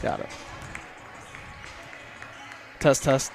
Got it. Test, test.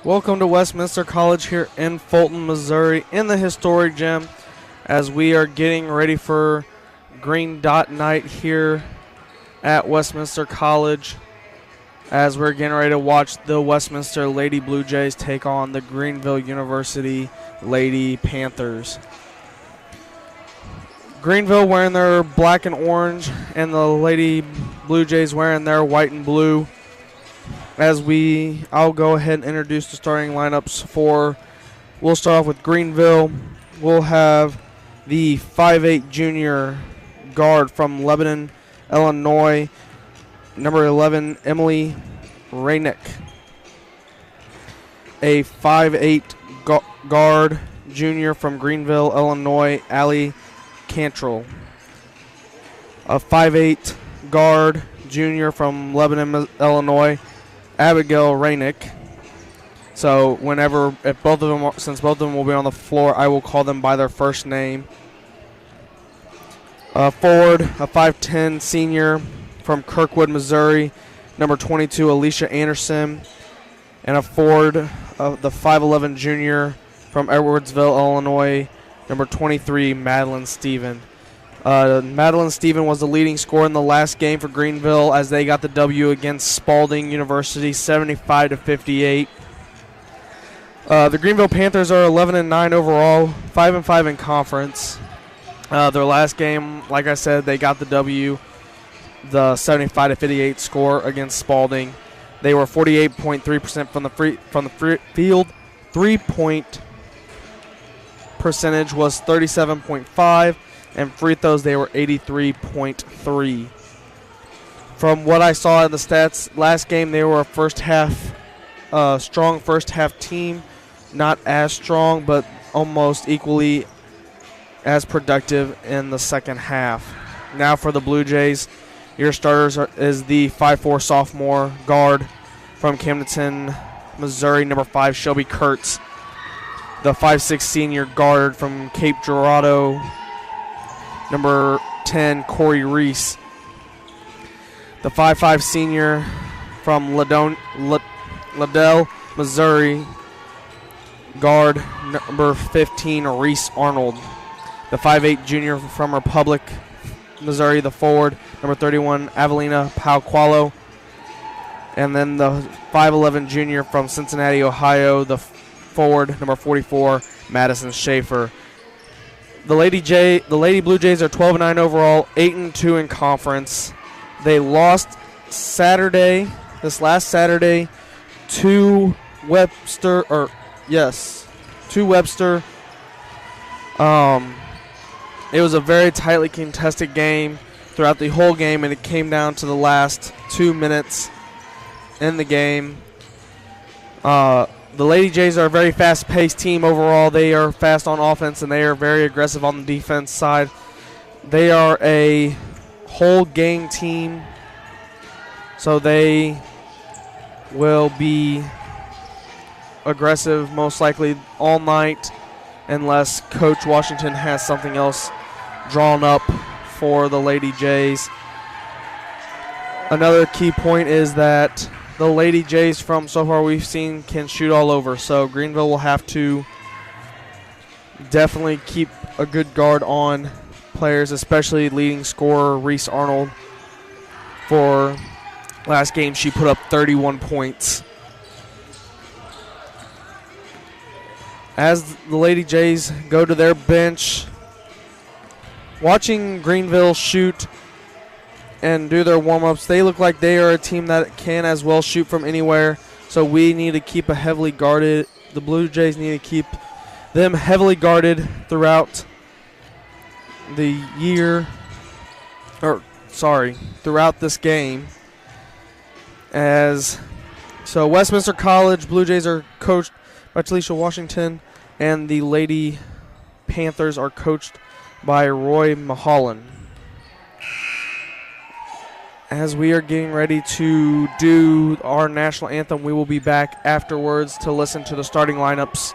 Welcome to Westminster College here in Fulton, Missouri, in the historic gym, as we are getting ready for Green Dot Night here at Westminster College, as we're getting ready to watch the Westminster Lady Blue Jays take on the Greenville University Lady Panthers. Greenville wearing their black and orange, and the Lady Blue Jays wearing their white and blue. I'll go ahead and introduce the starting lineups we'll start off with Greenville. We'll have the 5'8 junior guard from Lebanon, Illinois, number 11, Emily Rainick. A 5'8 guard junior from Greenville, Illinois, Allie Cantrell. A 5'8 guard junior from Lebanon, Illinois, Abigail Rainick. So since both of them will be on the floor, I will call them by their first name. Forward, a 5'10 senior from Kirkwood, Missouri, number 22, Alicia Anderson. And a forward, the 5'11 junior from Edwardsville, Illinois, number 23, Madeline Stephen. Madeline Stephen was the leading scorer in the last game for Greenville as they got the W against Spalding University, 75-58. The Greenville Panthers are 11-9 overall, 5-5 in conference. Their last game, like I said, they got the W, the 75-58 score against Spalding. They were 48.3% from the field. 3-point percentage was 37.5. And free throws, they were 83.3. From what I saw in the stats, last game they were a strong first half team. Not as strong, but almost equally as productive in the second half. Now for the Blue Jays, your starters is the 5'4 sophomore guard from Camdenton, Missouri, number 5, Shelby Kurtz. The 5'6 senior guard from Cape Girardeau, number 10, Corey Reese. The 5'5 senior from Liddell, Missouri, guard number 15, Reese Arnold. The 5'8 junior from Republic, Missouri, the forward, number 31, Avelina Pauqualo. And then the 5'11 junior from Cincinnati, Ohio, the forward, number 44, Madison Schaefer. The Lady Blue Jays are 12-9 overall, 8-2 in conference. They lost this last Saturday to Webster, to Webster. It was a very tightly contested game throughout the whole game, and it came down to the last 2 minutes in the game. The Lady Jays are a very fast-paced team overall. They are fast on offense, and they are very aggressive on the defense side. They are a whole gang team, so they will be aggressive most likely all night unless Coach Washington has something else drawn up for the Lady Jays. Another key point is that the Lady Jays, from so far we've seen, can shoot all over. So Greenville will have to definitely keep a good guard on players, especially leading scorer Reese Arnold. For last game, she put up 31 points. As the Lady Jays go to their bench, watching Greenville shoot and do their warm-ups, they look like they are a team that can as well shoot from anywhere. So we need to keep a heavily guarded. The Blue Jays need to keep them heavily guarded throughout the year, throughout this game. So Westminster College Blue Jays are coached by Talisha Washington, and the Lady Panthers are coached by Roy Mahalan. As we are getting ready to do our national anthem, we will be back afterwards to listen to the starting lineups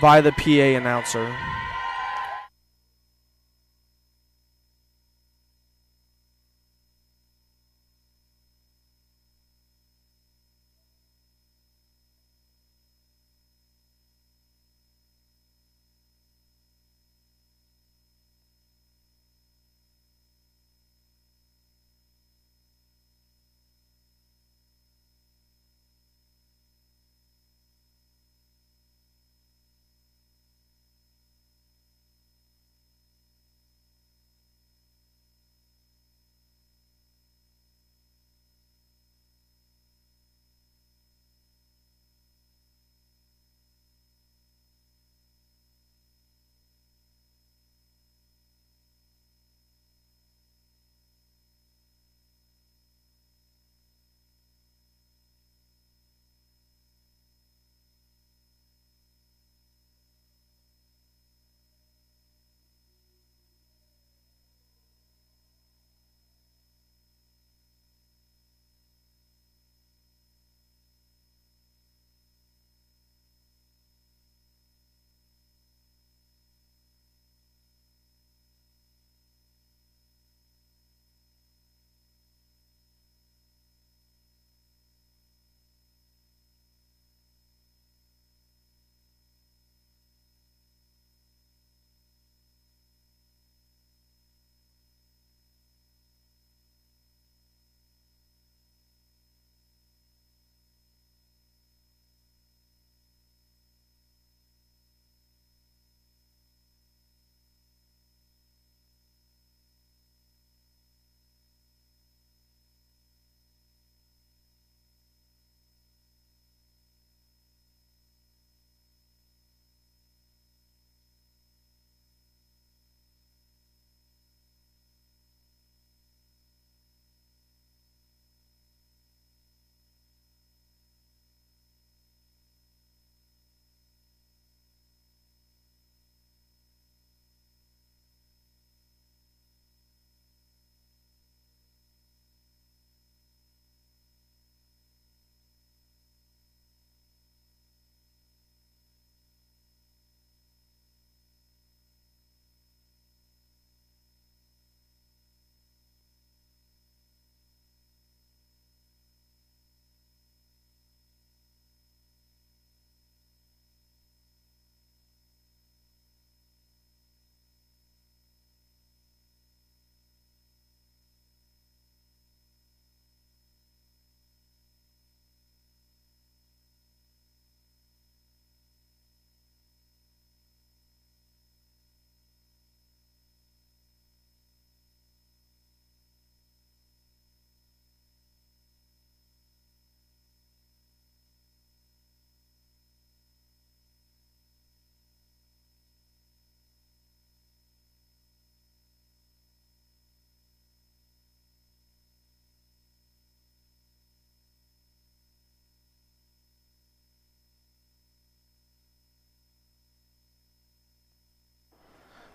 by the PA announcer.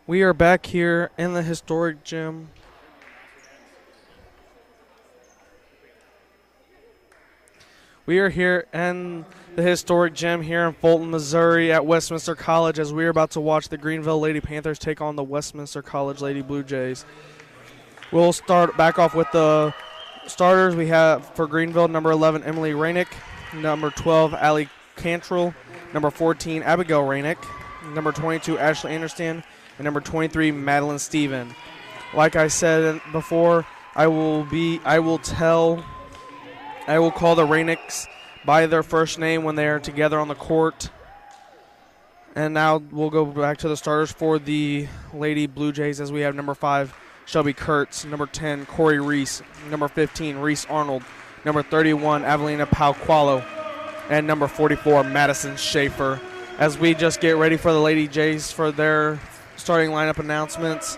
We are back here in the historic gym. We are here in the historic gym here in Fulton, Missouri at Westminster College as we are about to watch the Greenville Lady Panthers take on the Westminster College Lady Blue Jays. We'll start back off with the starters. We have for Greenville, number 11, Emily Rainick, number 12, Allie Cantrell, number 14, Abigail Rainick, number 22, Ashley Anderson, and number 23, Madeline Stephen. Like I said before, I will call the Rainicks by their first name when they are together on the court. And now we'll go back to the starters for the Lady Blue Jays as we have number 5, Shelby Kurtz, number 10, Corey Reese, number 15, Reese Arnold, number 31, Avelina Pauqualo, and number 44, Madison Schaefer. As we just get ready for the Lady Jays for their starting lineup announcements.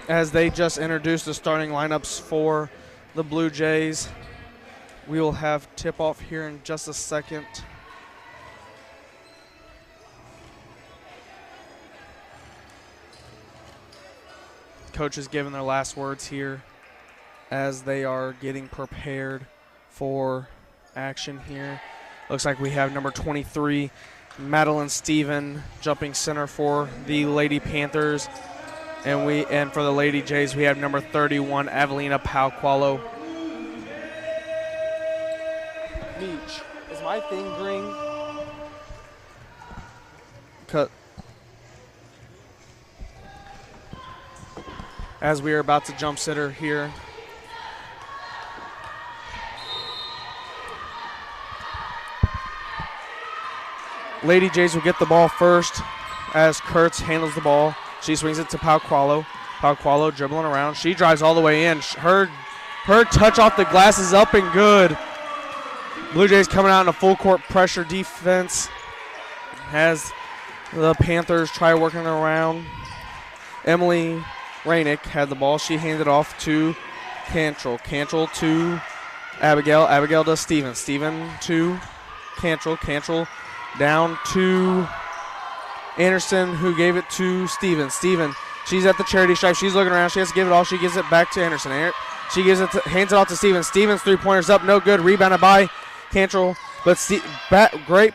As they just introduced the starting lineups for the Blue Jays, we will have tip-off here in just a second. Coaches giving their last words here as they are getting prepared for action here. Looks like we have number 23, Madeline Stephen, jumping center for the Lady Panthers. And for the Lady Jays, we have number 31, Avelina Pauqualo. Meech, is my thing green? Cut. As we are about to jump sitter here. Lady Jays will get the ball first as Kurtz handles the ball. She swings it to Pauqualo. Pauqualo dribbling around. She drives all the way in. Her touch off the glass is up and good. Blue Jays coming out in a full court pressure defense as the Panthers try working around. Emily Rainick had the ball. She handed off to Cantrell. Cantrell to Abigail. Abigail to Stephen. Stephen to Cantrell. Cantrell down to Anderson, who gave it to Stephen. Stephen, she's at the charity stripe. She's looking around. She has to give it all. She gives it back to Anderson. She hands it off to Stephen. Stephen's three-pointer's up. No good. Rebounded by Cantrell. But great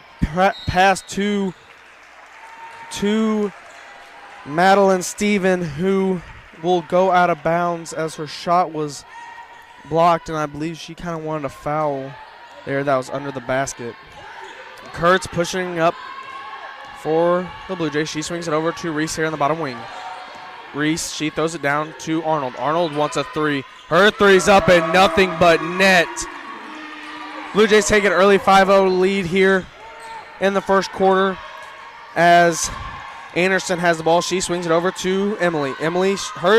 pass to Madeline Stephen, who will go out of bounds as her shot was blocked, and I believe she kind of wanted a foul there that was under the basket. Kurtz pushing up for the Blue Jays. She swings it over to Reese here in the bottom wing. Reese, she throws it down to Arnold. Arnold wants a three. Her three's up and nothing but net. Blue Jays take an early 5-0 lead here in the first quarter as Anderson has the ball. She swings it over to Emily. Emily,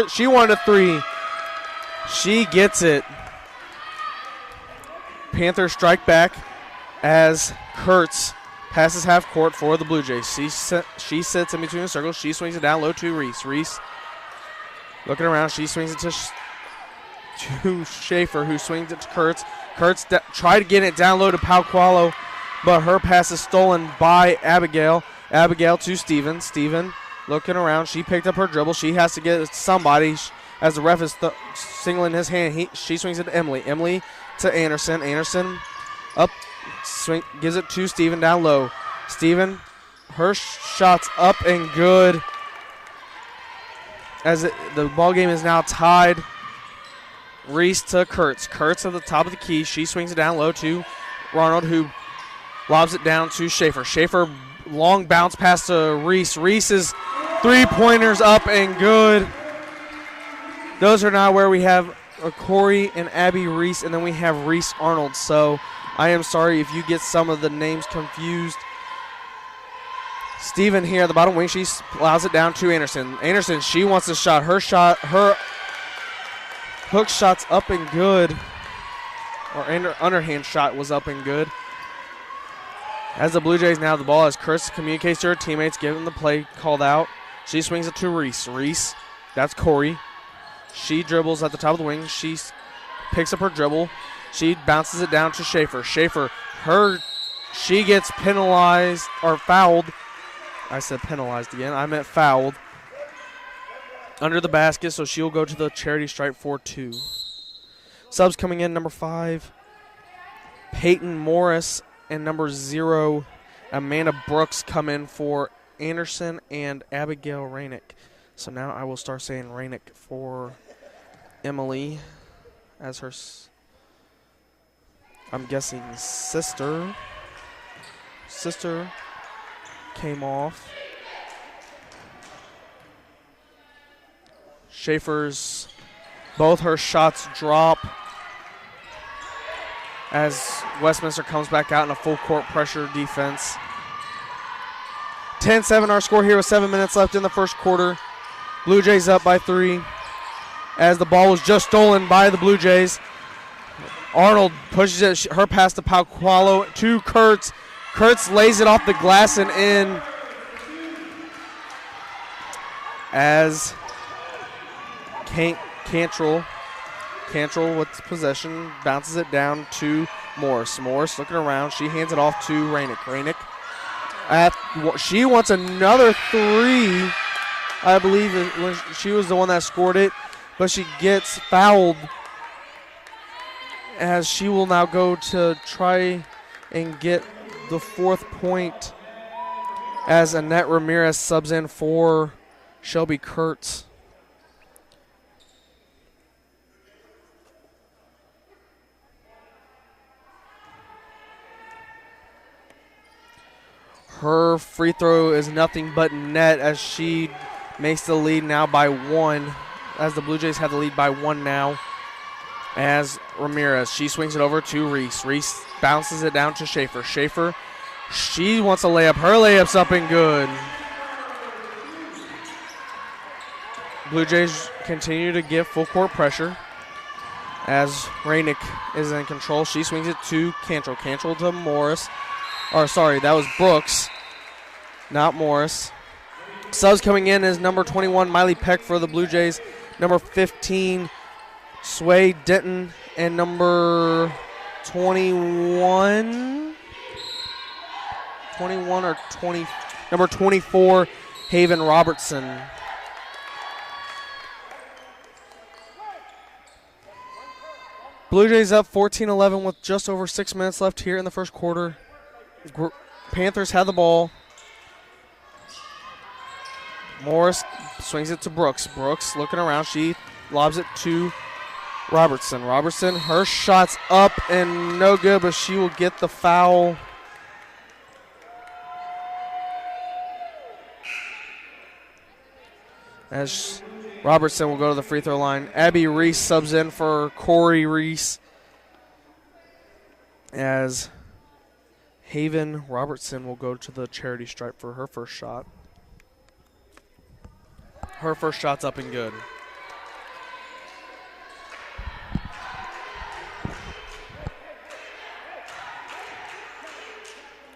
she wanted a three. She gets it. Panthers strike back as Kurtz passes half court for the Blue Jays. She sits in between the circles. She swings it down low to Reese. Reese looking around. She swings it to Schaefer, who swings it to Kurtz. Kurtz tried to get it down low to Pauqualo, but her pass is stolen by Abigail. Abigail to Stephen. Stephen looking around. She picked up her dribble. She has to get it to somebody as the ref is singling his hand. She swings it to Emily. Emily to Anderson. Anderson up. Gives it to Stephen down low. Stephen, her shot's up and good as the ball game is now tied. Reese to Kurtz. Kurtz at the top of the key. She swings it down low to Ronald, who lobs it down to Schaefer. Schaefer, long bounce pass to Reese. Reese's three-pointers up and good. Those are now where we have Corey and Abby Reese, and then we have Reese Arnold. So I am sorry if you get some of the names confused. Steven here at the bottom wing. She allows it down to Anderson. Anderson, she wants a shot. Her hook shot's up and good. Or underhand shot was up and good. As the Blue Jays now have the ball, as Chris communicates to her teammates, giving the play called out. She swings it to Reese. Reese, that's Corey. She dribbles at the top of the wing. She picks up her dribble. She bounces it down to Schaefer. Schaefer, she gets penalized or fouled. I said penalized again. I meant fouled. Under the basket, so she'll go to the charity stripe for 2. Subs coming in, number 5, Peyton Morris, and number 0, Amanda Brooks come in for Anderson and Abigail Rainick. So now I will start saying Rainick for Emily as her, I'm guessing, sister came off. Schaefer's, both her shots drop as Westminster comes back out in a full court pressure defense. 10-7 our score here with 7 minutes left in the first quarter. Blue Jays up by 3 as the ball was just stolen by the Blue Jays. Arnold pushes it, her pass to Pauqualo to Kurtz. Kurtz lays it off the glass and in as Cantrell with possession bounces it down to Morris. Morris looking around. She hands it off to Rainick. Rainick, she wants another 3. I believe when she was the one that scored it, but she gets fouled as she will now go to try and get the 4th point as Annette Ramirez subs in for Shelby Kurtz. Her free throw is nothing but net as she makes the lead now by 1, as the Blue Jays have the lead by 1 now. As Ramirez, she swings it over to Reese. Reese bounces it down to Schaefer. Schaefer, she wants a layup. Her layup's up and good. Blue Jays continue to give full court pressure as Rainick is in control. She swings it to Cantrell. Cantrell to Morris. Or sorry, that was Brooks, not Morris. Subs coming in is number 21, Miley Peck for the Blue Jays. Number 15, Sway Denton. And number 21 or 20, number 24, Haven Robertson. Blue Jays up 14-11 with just over 6 minutes left here in the first quarter. Panthers have the ball. Morris swings it to Brooks. Brooks looking around. She lobs it to Robertson. Robertson, her shot's up and no good, but she will get the foul. As Robertson will go to the free throw line. Abby Reese subs in for Corey Reese. As Haven Robertson will go to the charity stripe for her first shot. Her first shot's up and good.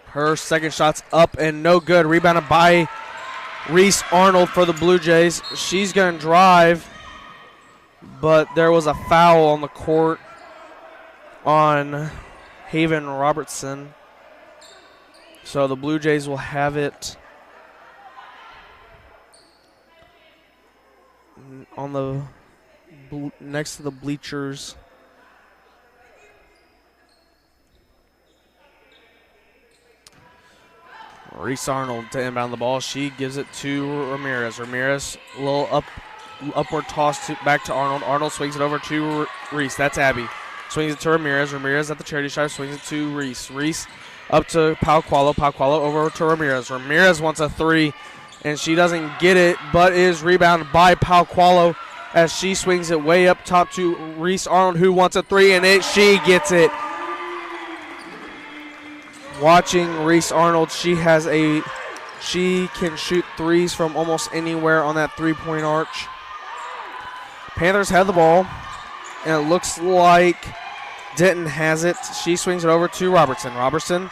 Her second shot's up and no good. Rebounded by Reese Arnold for the Blue Jays. She's going to drive, but there was a foul on the court on Haven Robertson. So the Blue Jays will have it on the next to the bleachers. Reese Arnold to inbound the ball. She gives it to Ramirez. Ramirez, a little upward toss back to Arnold. Arnold swings it over to Reese. That's Abby. Swings it to Ramirez. Ramirez at the charity stripe swings it to Reese. Reese up to Pauqualo. Pauqualo over to Ramirez. Ramirez wants a 3, and she doesn't get it, but is rebounded by Pauqualo as she swings it way up top to Reese Arnold, who wants a 3, and she gets it. Watching Reese Arnold, she has a She can shoot threes from almost anywhere on that three-point arch. Panthers have the ball, and it looks like Denton has it. She swings it over to Robertson. Robertson,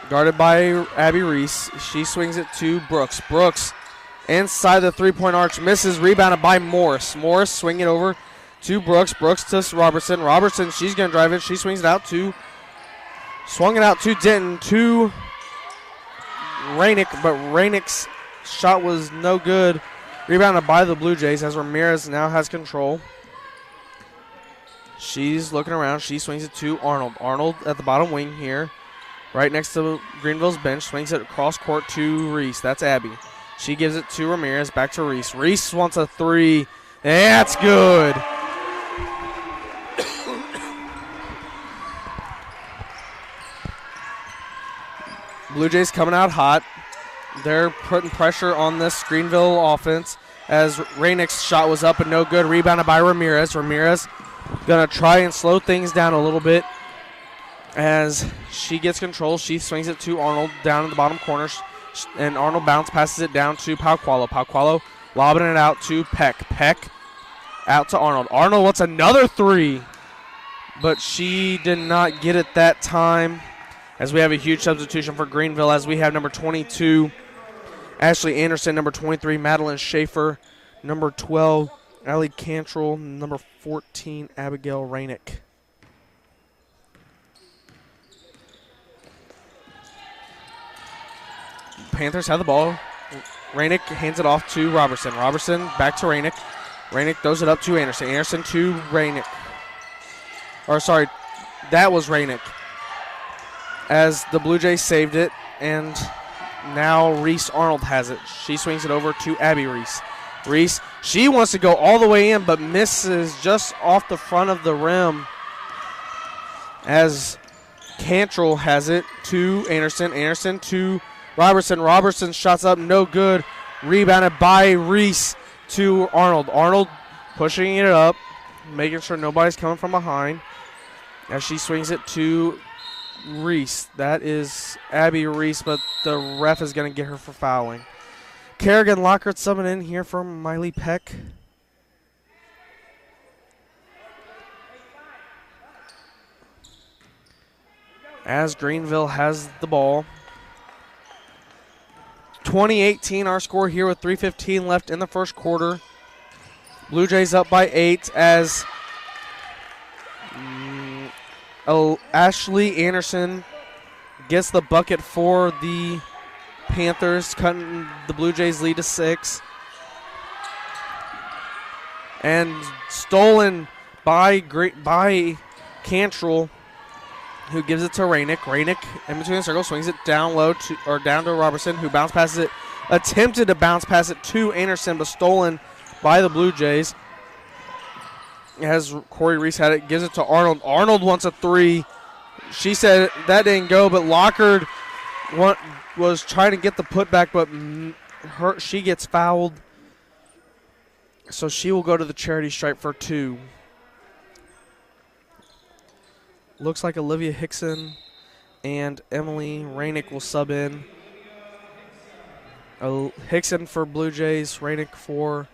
guarded by Abby Reese. She swings it to Brooks. Brooks, inside the three-point arch, misses, rebounded by Morris. Morris swinging it over to Brooks. Brooks to Robertson. Robertson, she's going to drive it. She swung it out to Denton, to Rainick, but Rainick's shot was no good. Rebounded by the Blue Jays as Ramirez now has control. She's looking around. She swings it to Arnold. Arnold at the bottom wing here, right next to Greenville's bench. Swings it across court to Reese. That's Abby. She gives it to Ramirez. Back to Reese. Reese wants a three. That's good. Blue Jays coming out hot. They're putting pressure on this Greenville offense as Rainick's shot was up and no good. Rebounded by Ramirez. Ramirez going to try and slow things down a little bit as she gets control. She swings it to Arnold down in the bottom corner, and Arnold passes it down to Pauqualo. Pauqualo lobbing it out to Peck. Peck out to Arnold. Arnold wants another three, but she did not get it that time. As we have a huge substitution for Greenville, as we have number 22, Ashley Anderson, number 23, Madeline Schaefer, number 12, Allie Cantrell, number 14, Abigail Rainick. Panthers have the ball. Rainick hands it off to Robertson. Robertson back to Rainick. Rainick throws it up to Anderson. Anderson to Rainick. Or, sorry, that was Rainick. As the Blue Jays saved it, and now Reese Arnold has it. She swings it over to Abby Reese. Reese, she wants to go all the way in, but misses just off the front of the rim. As Cantrell has it to Anderson. Anderson to Robertson. Robertson shots up, no good. Rebounded by Reese to Arnold. Arnold pushing it up, making sure nobody's coming from behind. As she swings it to Reese. That is Abby Reese, but the ref is going to get her for fouling. Kerrigan Lockhart subbing in here for Miley Peck. As Greenville has the ball. 20-18 our score here with 3:15 left in the first quarter. Blue Jays up by 8 as Ashley Anderson gets the bucket for the Panthers, cutting the Blue Jays lead to 6. And stolen by Cantrell, who gives it to Rainick. Rainick in between the circle swings it down low down to Robertson, who attempted to bounce pass it to Anderson, but stolen by the Blue Jays. As Corey Reese had it, gives it to Arnold. Arnold wants a three. She said that didn't go, but Lockhart was trying to get the putback, but she gets fouled. So she will go to the charity stripe for 2. Looks like Olivia Hickson and Emily Rainick will sub in. Hickson for Blue Jays, Rainick for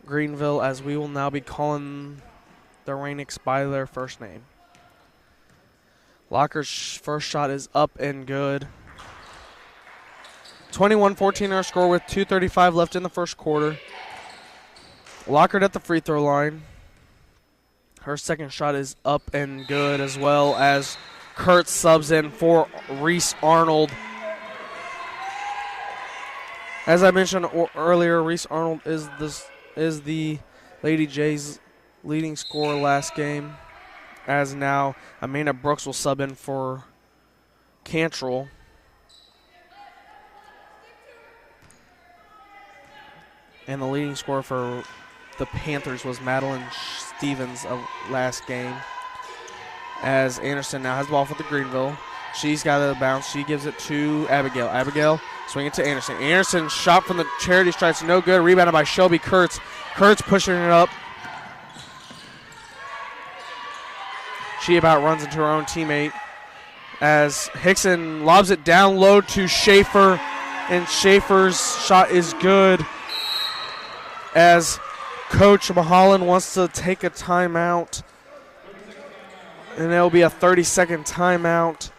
Greenville, as we will now be calling the Rainicks by their first name. Lockhart's first shot is up and good. 21-14 our score with 2:35 left in the first quarter. Lockhart at the free throw line. Her second shot is up and good, as well as Kurt subs in for Reese Arnold. As I mentioned earlier, Reese Arnold is the Lady Jays' leading scorer last game, as now Amanda Brooks will sub in for Cantrell. And the leading scorer for the Panthers was Madeline Stevens of last game. As Anderson now has the ball for the Greenville. She's got it bounce. She gives it to Abigail. Abigail swing it to Anderson. Anderson shot from the charity stripes, no good. Rebounded by Shelby Kurtz. Kurtz pushing it up. She about runs into her own teammate as Hickson lobs it down low to Schaefer, and Schaefer's shot is good as Coach Mahalan wants to take a timeout. And it'll be a 30-second timeout.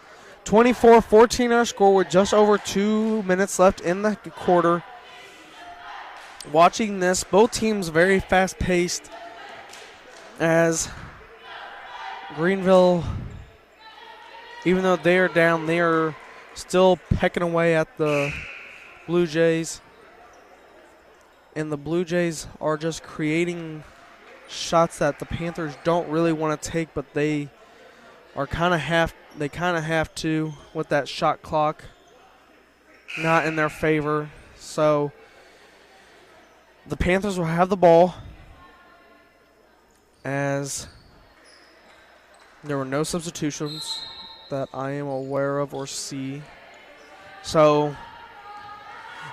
24-14 our score with just over 2 minutes left in the quarter. Watching this, both teams very fast-paced as Greenville, even though they are down, they are still pecking away at the Blue Jays. And the Blue Jays are just creating shots that the Panthers don't really want to take, but they are kind of have to with that shot clock not in their favor. So the Panthers will have the ball as there were no substitutions that I am aware of or see. So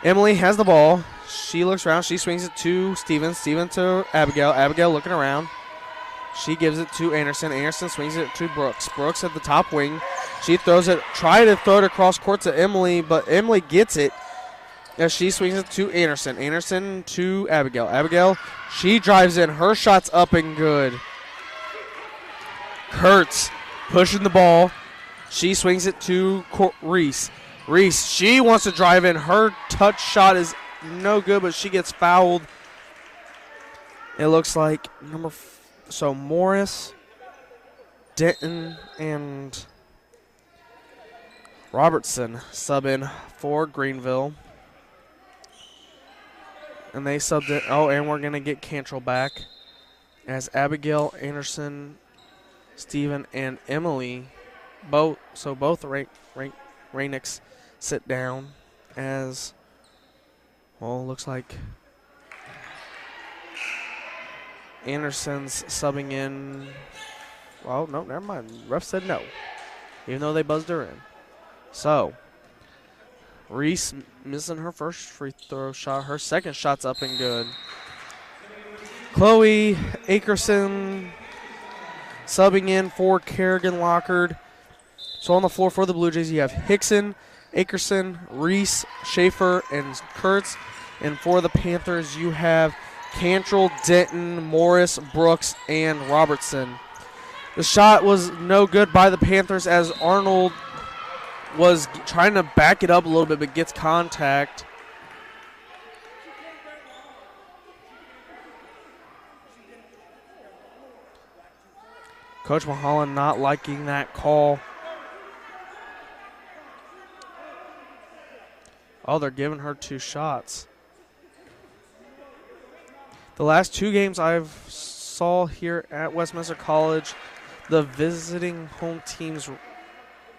Emily has the ball. She looks around. She swings it to Steven. Steven to Abigail. Abigail looking around. She gives it to Anderson. Anderson swings it to Brooks. Brooks at the top wing. She throws it, try to throw it across court to Emily, but Emily gets it as she swings it to Anderson. Anderson to Abigail. Abigail, she drives in. Her shot's up and good. Kurtz pushing the ball. She swings it to Reese. Reese, she wants to drive in. Her touch shot is no good, but she gets fouled. It looks like so Morris, Denton, and Robertson sub in for Greenville. And they subbed it. Oh, and we're going to get Cantrell back as Abigail, Anderson, Steven, and Emily both Rainics sit down as, well, looks like Anderson's subbing in. Well, no, never mind. Ref said no, even though they buzzed her in. So Reese missing her first free throw shot. Her second shot's up and good. Chloe Akerson subbing in for Kerrigan Lockard. So on the floor for the Blue Jays, you have Hickson, Akerson, Reese, Schaefer, and Kurtz. And for the Panthers, you have Cantrell, Denton, Morris, Brooks, and Robertson. The shot was no good by the Panthers as Arnold was trying to back it up a little bit but gets contact. Coach Mahalan not liking that call. Oh, they're giving her 2 shots. The last 2 games I've saw here at Westminster College, the visiting home teams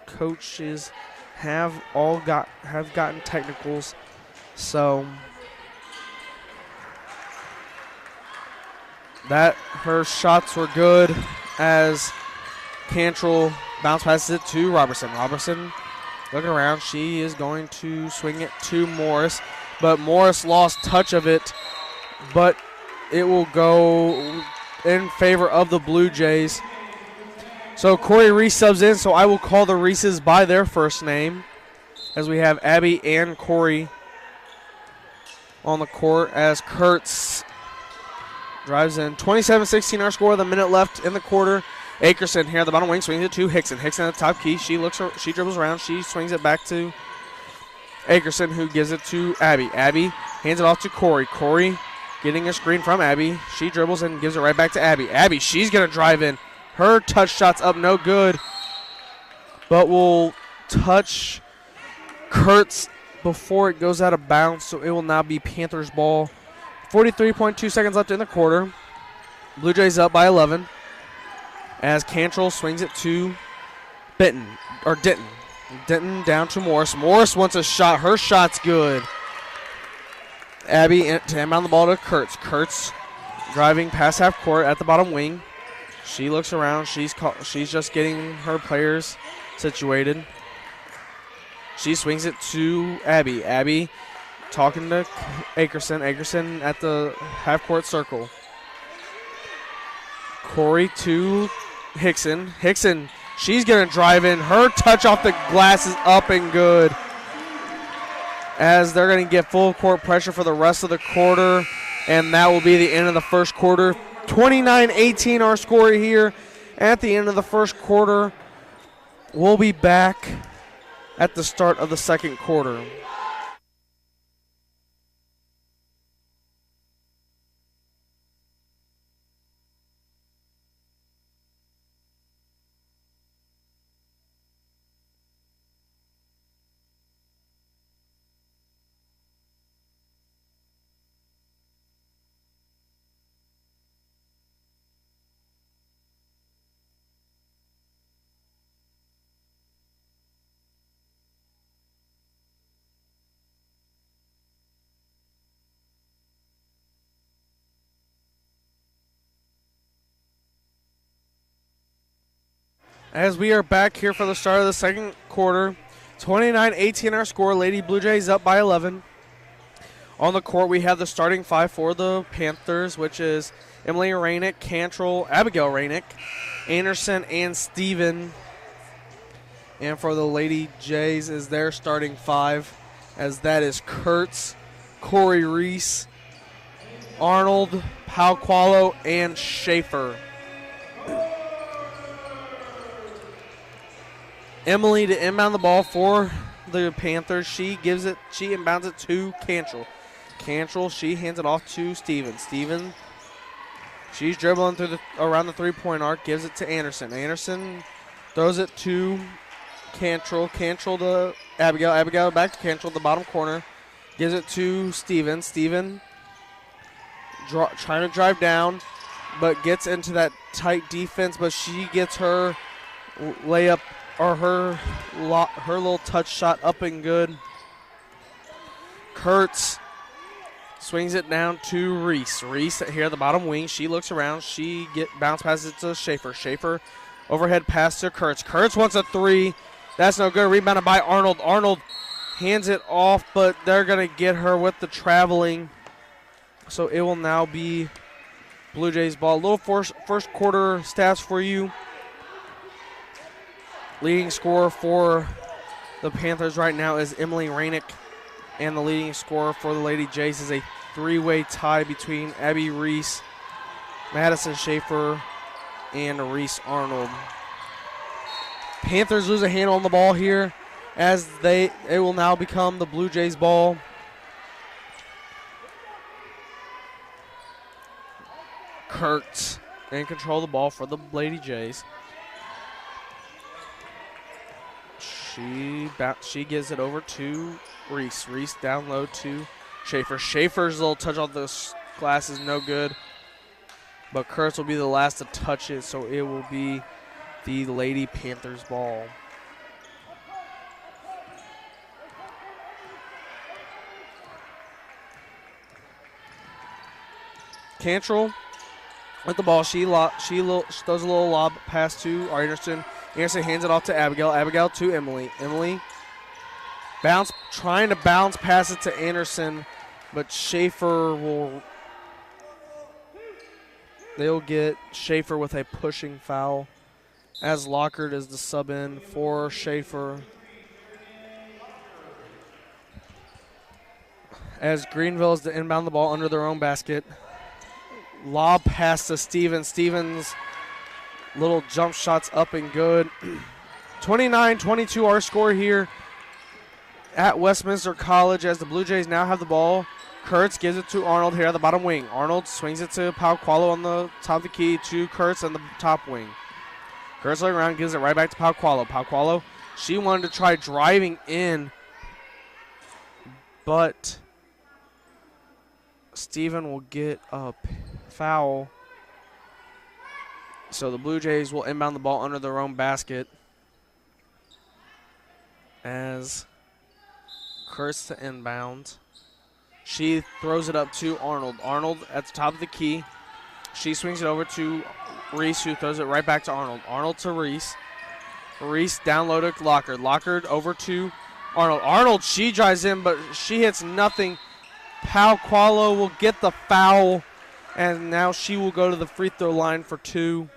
coaches have gotten technicals. So that her shots were good as Cantrell bounce passes it to Robertson. Robertson looking around. She is going to swing it to Morris, but Morris lost touch of it, but it will go in favor of the Blue Jays. So Corey Reese subs in, so I will call the Reeses by their first name as we have Abby and Corey on the court as Kurtz drives in. 27-16 our score, the minute left in the quarter. Akerson here at the bottom wing swings it to Hickson. Hickson at the top key. She dribbles around. She swings it back to Akerson, who gives it to Abby. Abby hands it off to Corey. Corey getting a screen from Abby. She dribbles and gives it right back to Abby. Abby, she's going to drive in. Her touch shot's up, no good, but will touch Kurtz before it goes out of bounds, so it will now be Panthers ball. 43.2 seconds left in the quarter. Blue Jays up by 11 as Cantrell swings it to Denton. Denton down to Morris. Morris wants a shot. Her shot's good. Abby to inbound the ball to Kurtz. Kurtz driving past half court at the bottom wing. She looks around. She's just getting her players situated. She swings it to Abby. Abby talking to Akerson. Akerson at the half-court circle. Corey to Hickson. Hickson, she's going to drive in. Her touch off the glass is up and good. as they're going to get full court pressure for the rest of the quarter, and that will be the end of the first quarter. 29-18 our score here at the end of the first quarter. We'll be back at the start of the second quarter. As we are back here for the start of the second quarter, 29-18 our score. Lady Blue Jays up by 11. On the court, we have the starting five for the Panthers, which is Emily Rainick, Cantrell, Abigail Rainick, Anderson, and Steven. And for the Lady Jays is their starting five, as that is Kurtz, Corey Reese, Arnold, Palqualo, and Schaefer. Emily to inbound the ball for the Panthers. She inbounds it to Cantrell. Cantrell, she hands it off to Steven. Steven, she's dribbling around the three-point arc, gives it to Anderson. Anderson throws it to Cantrell. Cantrell to Abigail. Abigail back to Cantrell at the bottom corner. Gives it to Steven. Steven trying to drive down, but gets into that tight defense, but she gets her layup or her little touch shot up and good. Kurtz swings it down to Reese. Reese here at the bottom wing. She looks around. She bounce passes it to Schaefer. Schaefer overhead pass to Kurtz. Kurtz wants a three. That's no good. Rebounded by Arnold. Arnold hands it off, but they're going to get her with the traveling. So it will now be Blue Jays ball. A little first quarter stats for you. Leading scorer for the Panthers right now is Emily Rainick, and the leading scorer for the Lady Jays is a three-way tie between Abby Reese, Madison Schaefer, and Reese Arnold. Panthers lose a handle on the ball here as it will now become the Blue Jays ball. Kurtz in control of the ball for the Lady Jays. She gives it over to Reese. Reese down low to Schaefer. Schaefer's little touch off the glass is no good, but Kurtz will be the last to touch it, so it will be the Lady Panthers ball. Cantrell with the ball. She throws a little lob pass to Anderson. Anderson hands it off to Abigail. Abigail to Emily. Emily trying to bounce pass it to Anderson, but they'll get Schaefer with a pushing foul, as Lockhart is the sub in for Schaefer. As Greenville is to inbound the ball under their own basket. Lob pass to Stevens. Stevens little jump shots up and good. 29-22 our score here at Westminster College as the Blue Jays now have the ball. Kurtz gives it to Arnold here at the bottom wing. Arnold swings it to Palqualo on the top of the key to Kurtz on the top wing. Kurtz looking around, gives it right back to Palqualo. Palqualo, she wanted to try driving in, but Steven will get a foul. So the Blue Jays will inbound the ball under their own basket as Kurtz to inbound. She throws it up to Arnold. Arnold at the top of the key. She swings it over to Reese, who throws it right back to Arnold. Arnold to Reese. Reese down low to Lockhart. Lockhart over to Arnold. Arnold, she drives in, but she hits nothing. Palqualo will get the foul, and now she will go to the free throw line for two.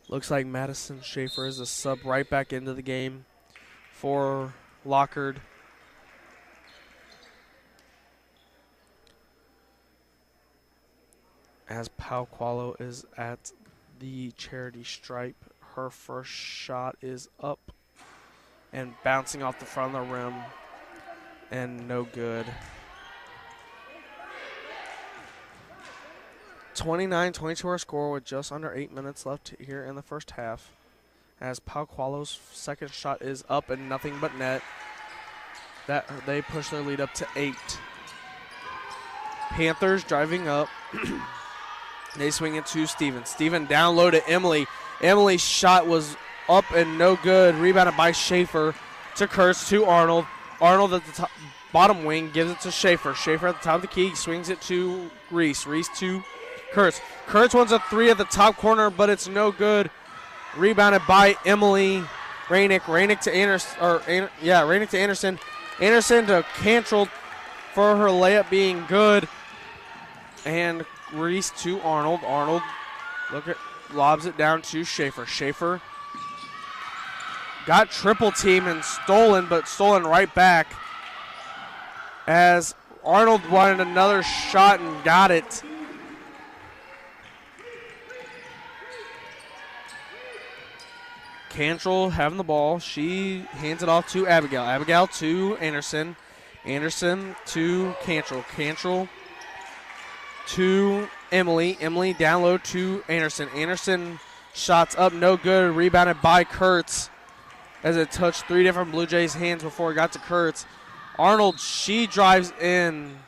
Looks like Madison Schaefer is a sub right back into the game for Lockard. As Pau Qualo is at the charity stripe, her first shot is up and bouncing off the front of the rim and no good. 29-22 our score with just under 8 minutes left here in the first half. As Pau Qualo's second shot is up and nothing but net. That they push their lead up to 8. Panthers driving up. They swing it to Steven. Steven down low to Emily. Emily's shot was up and no good. Rebounded by Schaefer to Kurtz to Arnold. Arnold at the top, bottom wing gives it to Schaefer. Schaefer at the top of the key swings it to Reese. Reese to Kurtz. Kurtz wants a 3 at the top corner, but it's no good. Rebounded by Emily. Rainick. Rainick to Anderson. Rainick to Anderson. Anderson to Cantrell for her layup being good. And Reese to Arnold. Arnold lobs it down to Schaefer. Schaefer got triple team and stolen, but stolen right back. As Arnold wanted another shot and got it. Cantrell having the ball. She hands it off to Abigail. Abigail to Anderson. Anderson to Cantrell. Cantrell to Emily. Emily down low to Anderson. Anderson shots up, no good. Rebounded by Kurtz as it touched 3 different Blue Jays hands before it got to Kurtz. Arnold, she drives in,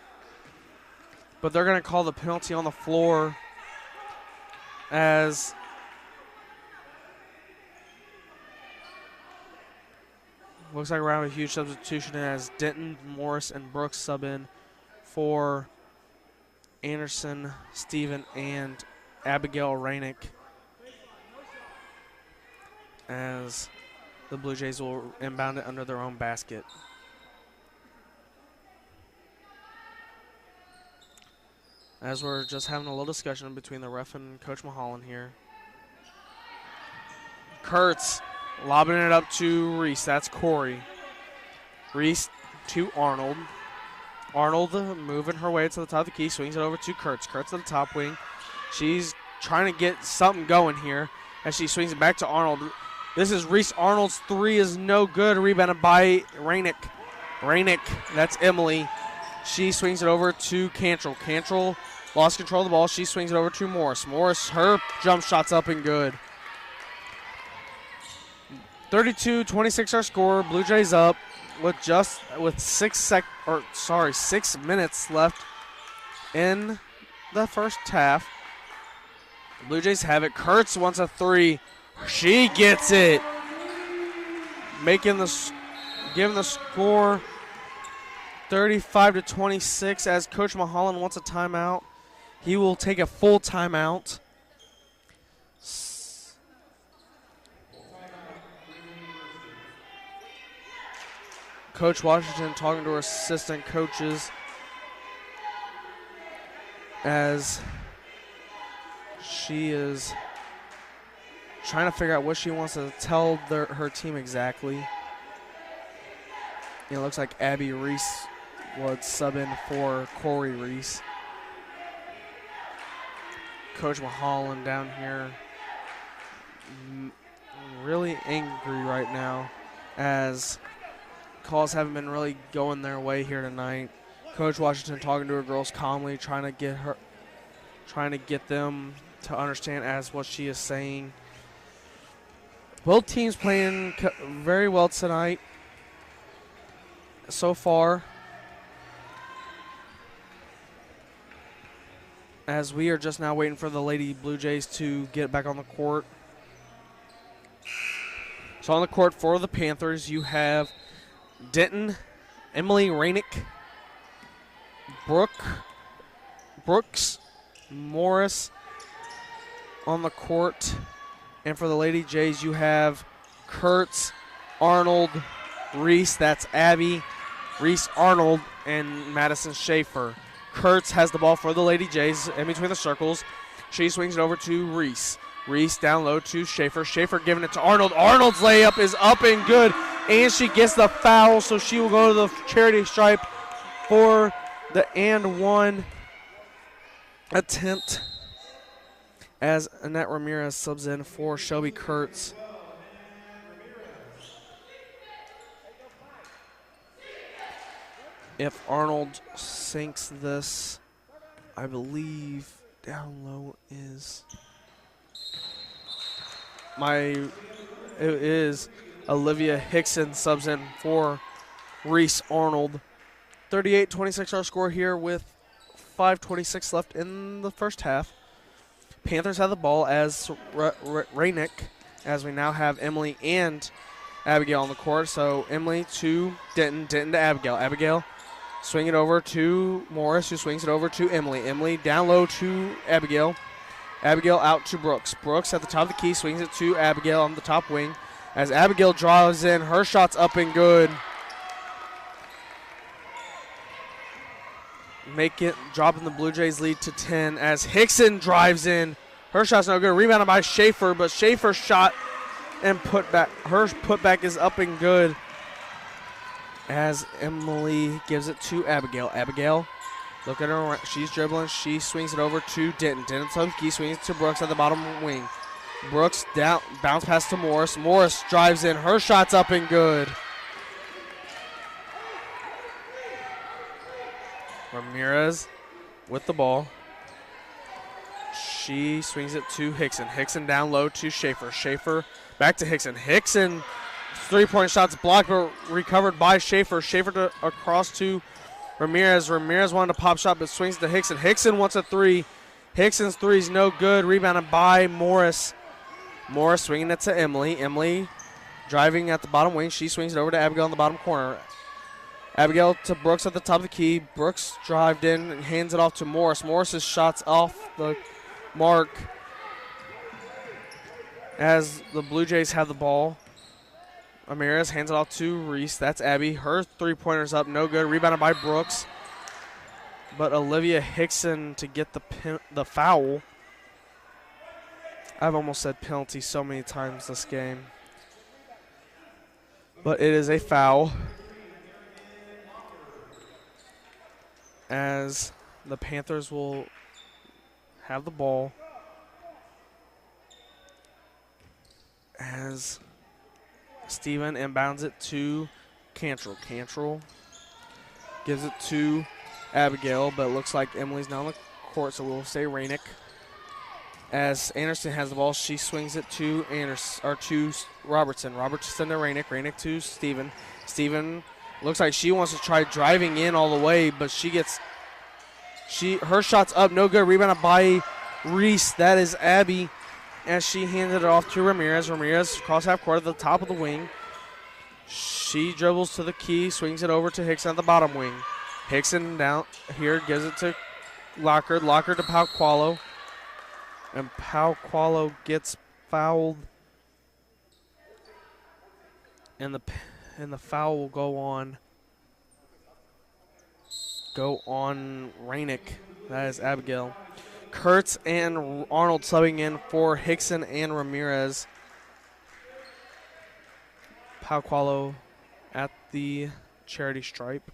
but they're going to call the penalty on the floor as looks like we're having a huge substitution as Denton, Morris, and Brooks sub in for Anderson, Steven, and Abigail Rainick as the Blue Jays will inbound it under their own basket. As we're just having a little discussion between the ref and Coach Mulholland here. Kurtz lobbing it up to Reese. That's Corey. Reese to Arnold. Arnold moving her way to the top of the key. Swings it over to Kurtz. Kurtz to the top wing. She's trying to get something going here as she swings it back to Arnold. This is Reese Arnold's 3 is no good. Rebounded by Rainick. Rainick, that's Emily. She swings it over to Cantrell. Cantrell lost control of the ball. She swings it over to Morris. Morris, her jump shot's up and good. 32-26 our score. Blue Jays up with 6 minutes left in the first half. The Blue Jays have it. Kurtz wants a 3. She gets it. Giving the score 35-26 as Coach Mulholland wants a timeout. He will take a full timeout. Coach Washington talking to her assistant coaches as she is trying to figure out what she wants to tell her team exactly. It looks like Abby Reese would sub in for Corey Reese. Coach Mulholland down here really angry right now as calls haven't been really going their way here tonight. Coach Washington talking to her girls calmly, trying to get them to understand as what she is saying. Both teams playing very well tonight so far, as we are just now waiting for the Lady Blue Jays to get back on the court. So on the court for the Panthers, you have Denton, Emily Rainick, Brooks, Morris on the court. And for the Lady Jays, you have Kurtz, Arnold, Reese, that's Abby, Reese Arnold, and Madison Schaefer. Kurtz has the ball for the Lady Jays in between the circles. She swings it over to Reese. Reese down low to Schaefer. Schaefer giving it to Arnold. Arnold's layup is up and good. and she gets the foul, so she will go to the charity stripe for the and one attempt as Annette Ramirez subs in for Shelby Kurtz. If Arnold sinks this, I believe down low is it is Olivia Hickson subs in for Reese Arnold. 38-26 our score here with 5:26 left in the first half. Panthers have the ball as Rainick, as we now have Emily and Abigail on the court. So Emily to Denton, Denton to Abigail. Abigail swing it over to Morris, who swings it over to Emily. Emily down low to Abigail. Abigail out to Brooks. Brooks at the top of the key swings it to Abigail on the top wing. As Abigail drives in, her shot's up and good. Dropping the Blue Jays lead to 10 as Hickson drives in. Her shot's no good. Rebounded by Schaefer, but Schaefer's shot and her putback is up and good as Emily gives it to Abigail. Abigail, look at her. She's dribbling. She swings it over to Denton. Denton swings it to Brooks at the bottom wing. Brooks down, bounce pass to Morris. Morris drives in. Her shot's up and good. Ramirez with the ball. She swings it to Hickson. Hickson down low to Schaefer. Schaefer back to Hickson. Hickson, three-point shots blocked but recovered by Schaefer. Schaefer across to Ramirez. Ramirez wanted a pop shot but swings to Hickson. Hickson wants a three. Hickson's three is no good. Rebounded by Morris. Morris swinging it to Emily. Emily driving at the bottom wing. She swings it over to Abigail in the bottom corner. Abigail to Brooks at the top of the key. Brooks drived in and hands it off to Morris. Morris's shot's off the mark as the Blue Jays have the ball. Ramirez hands it off to Reese. That's Abby. Her three-pointer's up, no good. Rebounded by Brooks. But Olivia Hickson to get the foul. I've almost said penalty so many times this game. But it is a foul, as the Panthers will have the ball as Steven inbounds it to Cantrell. Cantrell gives it to Abigail, but it looks like Emily's now on the court, so we'll say Rainick. As Anderson has the ball, she swings it to Robertson. Robertson to Rainick. Rainick to Steven. Steven looks like she wants to try driving in all the way, but her shot's up, no good. Rebounded by Reese. That is Abby, as she handed it off to Ramirez. Ramirez cross half court at the top of the wing. She dribbles to the key, swings it over to Hickson at the bottom wing. Hickson down here gives it to Lockard. Lockard to Pauqualo. And Pauqualo gets fouled. And the foul will go on Rainick. That is Abigail. Kurtz and Arnold subbing in for Hickson and Ramirez. Pauqualo at the charity stripe.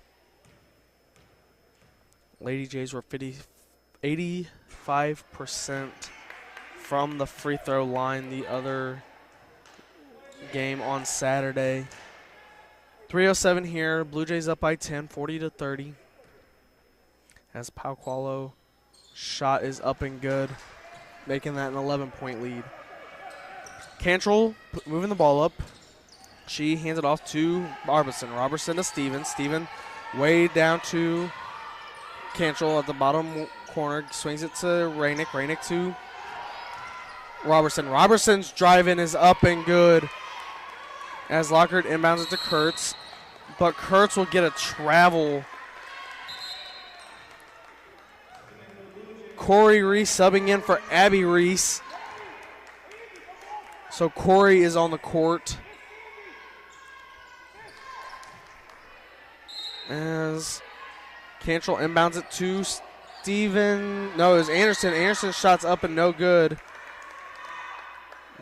Lady Jays were 85% from the free throw line the other game on Saturday. 3:07 here. Blue Jays up by 10, 40-30. As Pauqualo shot is up and good, making that an 11-point lead. Cantrell moving the ball up. She hands it off to Robertson. Robertson to Steven. Steven way down to Cantrell at the bottom corner. Swings it to Rainick. Rainick to Robertson. Robertson's drive-in is up and good as Lockhart inbounds it to Kurtz. But Kurtz will get a travel. Corey Reese subbing in for Abby Reese. So Corey is on the court. As Cantrell inbounds it to Steven. No, it was Anderson. Anderson's shot's up and no good.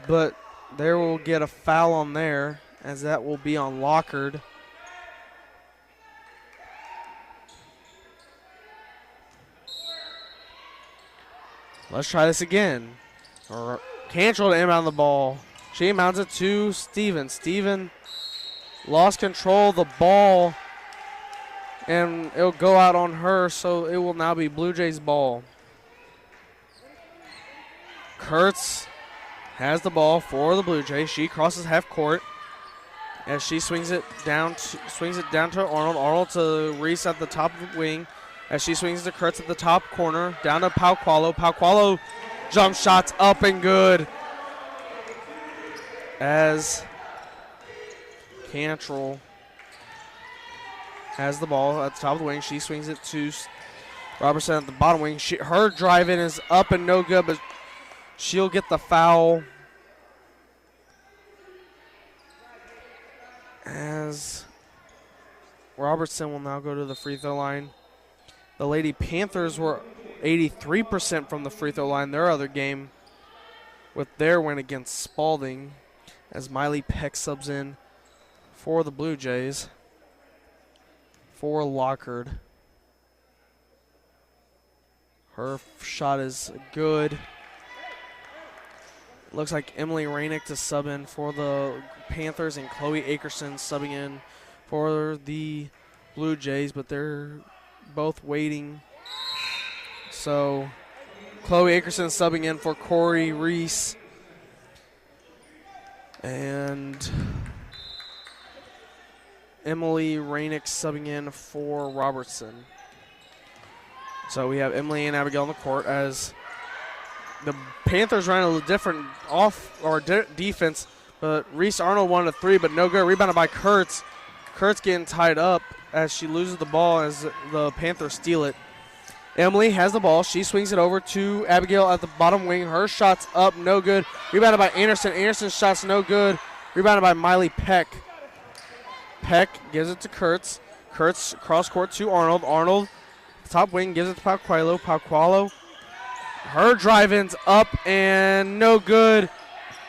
But there will get a foul on there as that will be on Lockard. Let's try this again. Cantrell to inbound the ball. She inbounds it to Steven. Steven lost control of the ball, and it'll go out on her, so it will now be Blue Jays ball. Kurtz has the ball for the Blue Jays. She crosses half court as she swings it down to Arnold. Arnold to Reese at the top of the wing as she swings to Kurtz at the top corner. Down to Pauqualo. Pauqualo jump shots up and good as Cantrell has the ball at the top of the wing. She swings it to Robertson at the bottom wing. Her drive in is up and no good, but she'll get the foul as Robertson will now go to the free throw line. The Lady Panthers were 83% from the free throw line their other game with their win against Spalding as Miley Peck subs in for the Blue Jays for Lockard. Her shot is good. Looks like Emily Rainick to sub in for the Panthers and Chloe Akerson subbing in for the Blue Jays, but they're both waiting. So Chloe Akerson subbing in for Corey Reese. And Emily Rainick subbing in for Robertson. So we have Emily and Abigail on the court as the Panthers ran a little different defense, but Reese Arnold wanted a three, but no good. Rebounded by Kurtz. Kurtz getting tied up as she loses the ball as the Panthers steal it. Emily has the ball. She swings it over to Abigail at the bottom wing. Her shot's up, no good. Rebounded by Anderson. Anderson's shot's no good. Rebounded by Miley Peck. Peck gives it to Kurtz. Kurtz cross court to Arnold. Arnold, top wing, gives it to Pauqualo. Pauqualo. Her drive-in's up and no good.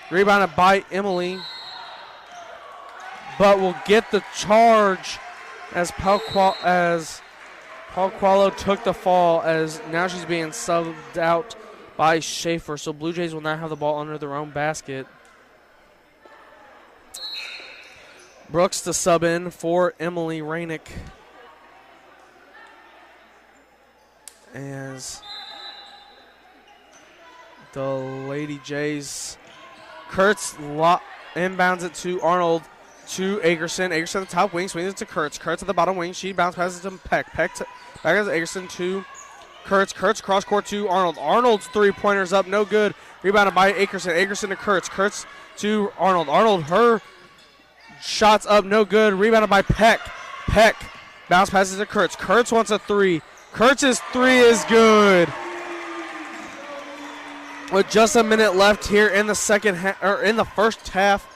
Rebounded by Emily. But will get the charge as Pauqualo took the fall, as now she's being subbed out by Schaefer. So Blue Jays will now have the ball under their own basket. Brooks to sub in for Emily Rainick. As the Lady Jays, Kurtz inbounds it to Arnold to Akerson. Akerson at the top wing, swings it to Kurtz. Kurtz at the bottom wing. She bounce passes to Peck. Peck back to Akerson to Kurtz. Kurtz cross court to Arnold. Arnold's three-pointer's up, no good. Rebounded by Akerson. Akerson to Kurtz. Kurtz to Arnold. Arnold, her shot's up, no good. Rebounded by Peck. Peck bounce passes to Kurtz. Kurtz wants a three. Kurtz's three is good. With just a minute left here in the in the first half,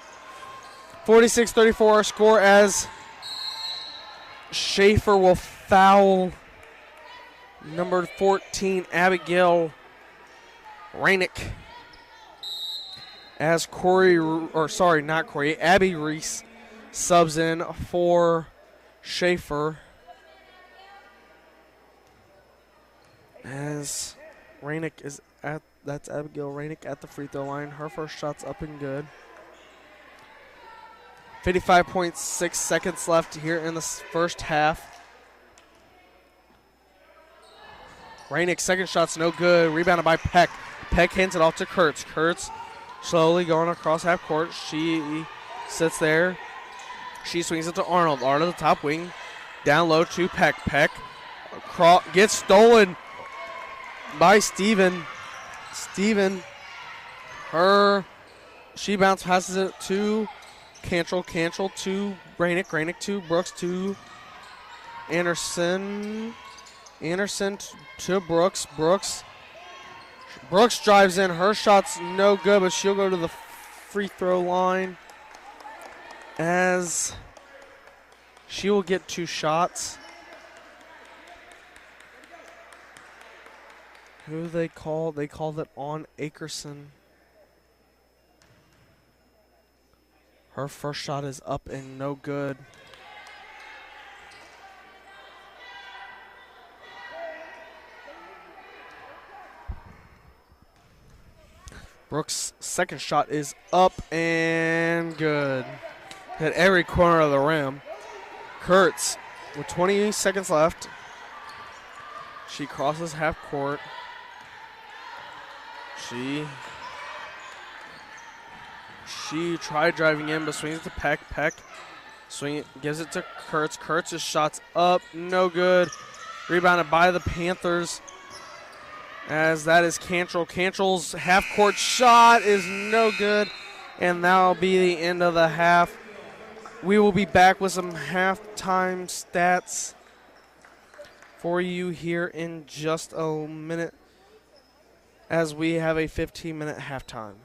46-34 our score as Schaefer will foul number 14 Abigail Rainick as Abby Reese subs in for Schaefer as Rainick is that's Abigail Rainick at the free throw line. Her first shot's up and good. 55.6 seconds left here in the first half. Rainick's second shot's no good. Rebounded by Peck. Peck hands it off to Kurtz. Kurtz slowly going across half court. She sits there. She swings it to Arnold. Arnold, the top wing. Down low to Peck. Peck gets stolen by Steven. She bounce passes it to Cantrell. Cantrell to Rainick. Rainick to Brooks to Anderson. Anderson to Brooks. Brooks drives in. Her shot's no good, but she'll go to the free throw line as she will get two shots. Who they called? They called it on Akerson. Her first shot is up and no good. Brooks' second shot is up and good. Hit every corner of the rim. Kurtz with 20 seconds left. She crosses half court. She tried driving in, but swings it to Peck. Peck gives it to Kurtz. Kurtz's shot's up, no good. Rebounded by the Panthers. As that is Cantrell. Cantrell's half-court shot is no good, and that'll be the end of the half. We will be back with some halftime stats for you here in just a minute as we have a 15-minute halftime.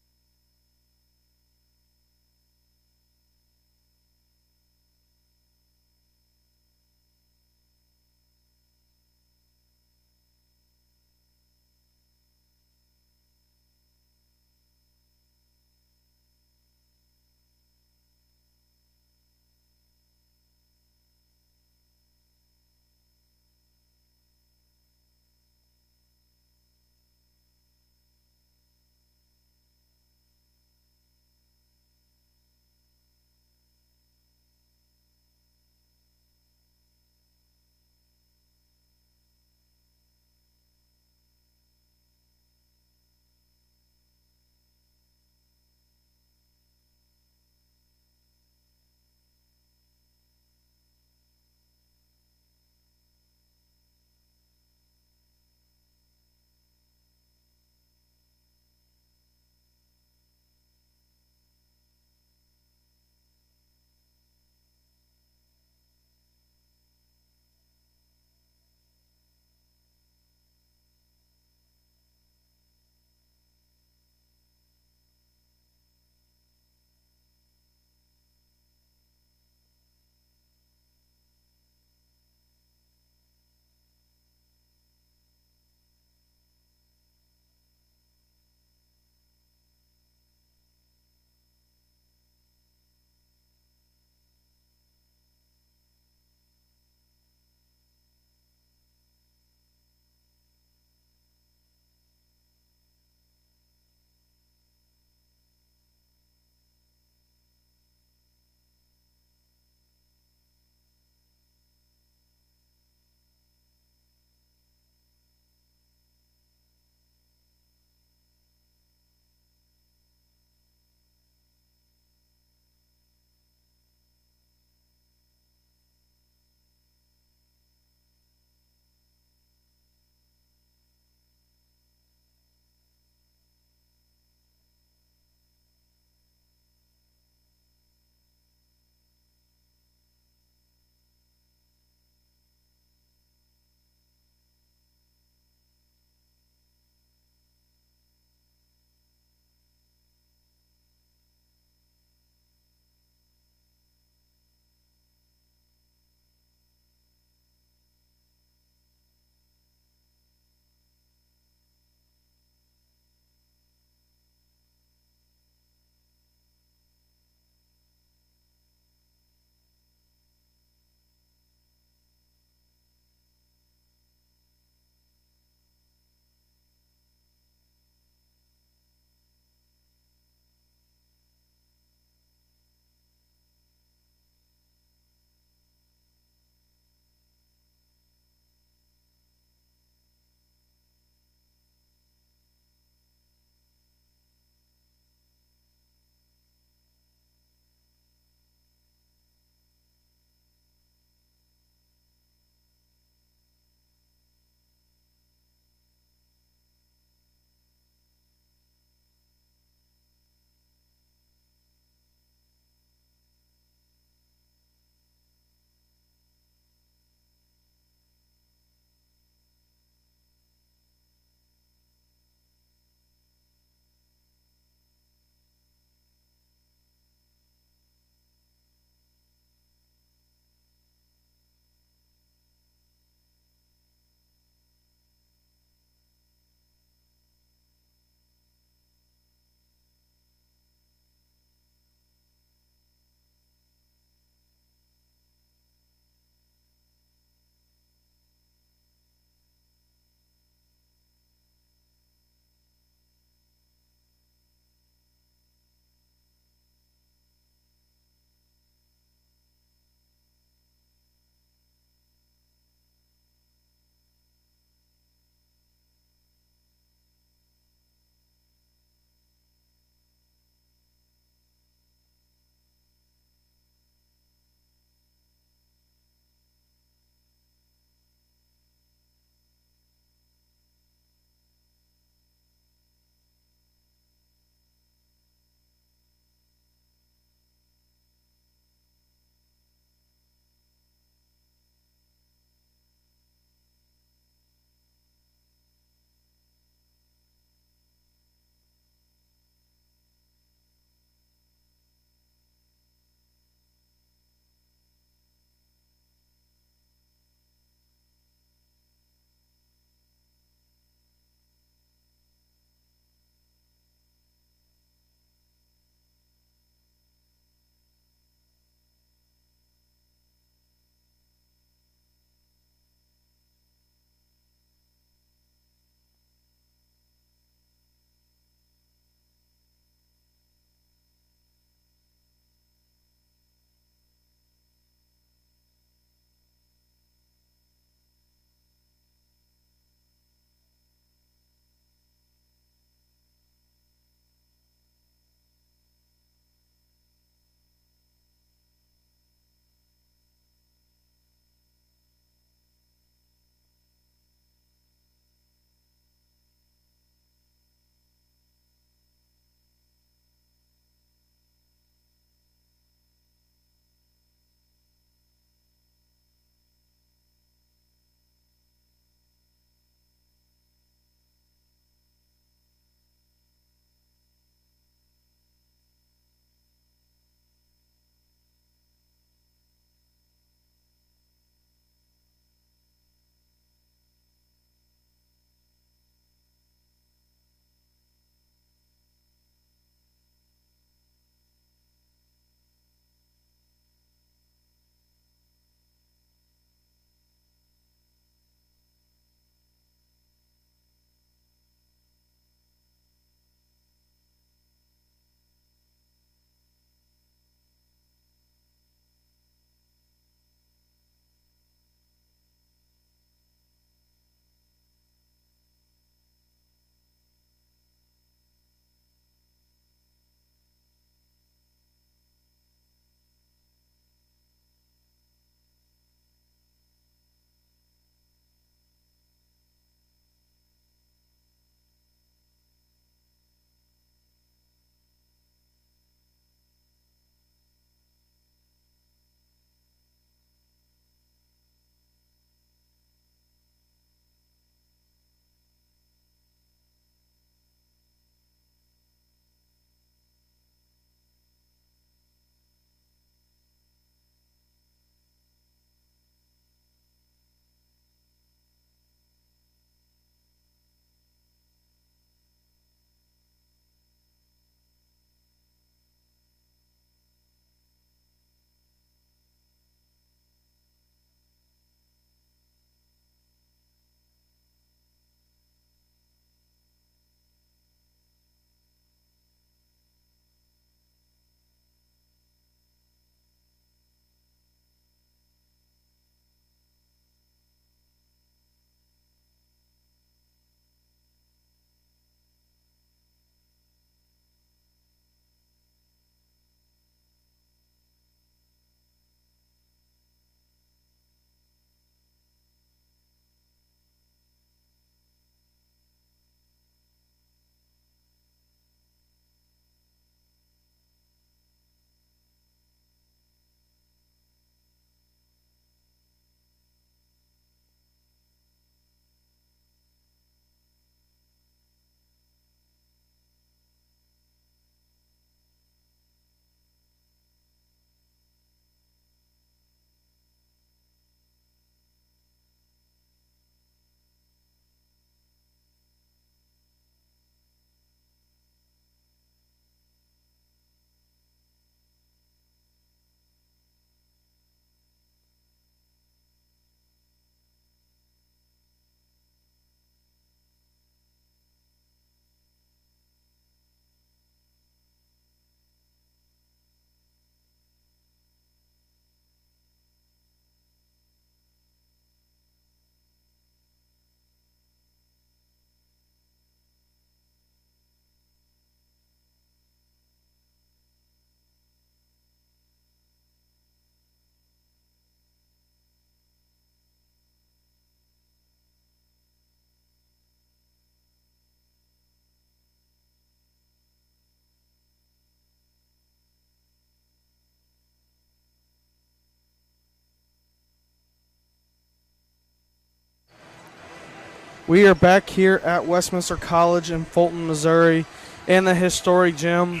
We are back here at Westminster College in Fulton, Missouri, in the historic gym.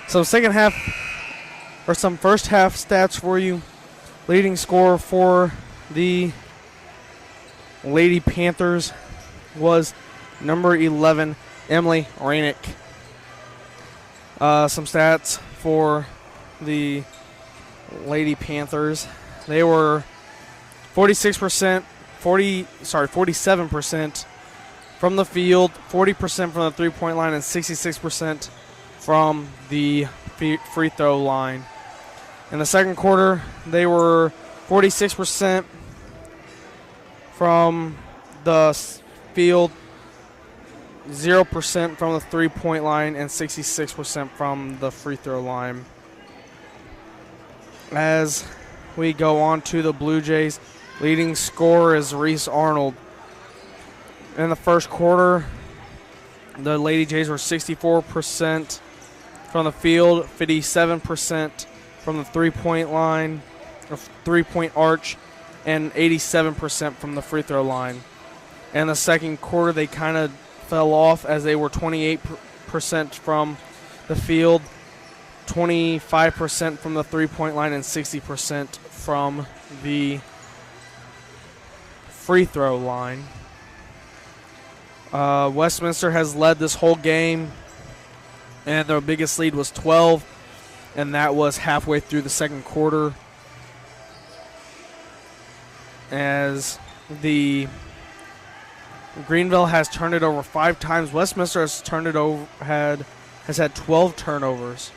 So some first half stats for you. Leading scorer for the Lady Panthers was number 11, Emily Rainick. Some stats for the Lady Panthers. They were 47% from the field, 40% from the three-point line, and 66% from the free throw line. In the second quarter, they were 46% from the field, 0% from the three-point line, and 66% from the free throw line. As we go on to the Blue Jays, leading scorer is Reese Arnold. In the first quarter, the Lady Jays were 64% from the field, 57% from the three-point line, or three-point arch, and 87% from the free throw line. In the second quarter, they kind of fell off as they were 28% from the field, 25% from the three-point line, and 60% from the free throw line. Westminster has led this whole game, and their biggest lead was 12, and that was halfway through the second quarter. As the Greenville has turned it over 5 times, Westminster has had 12 turnovers.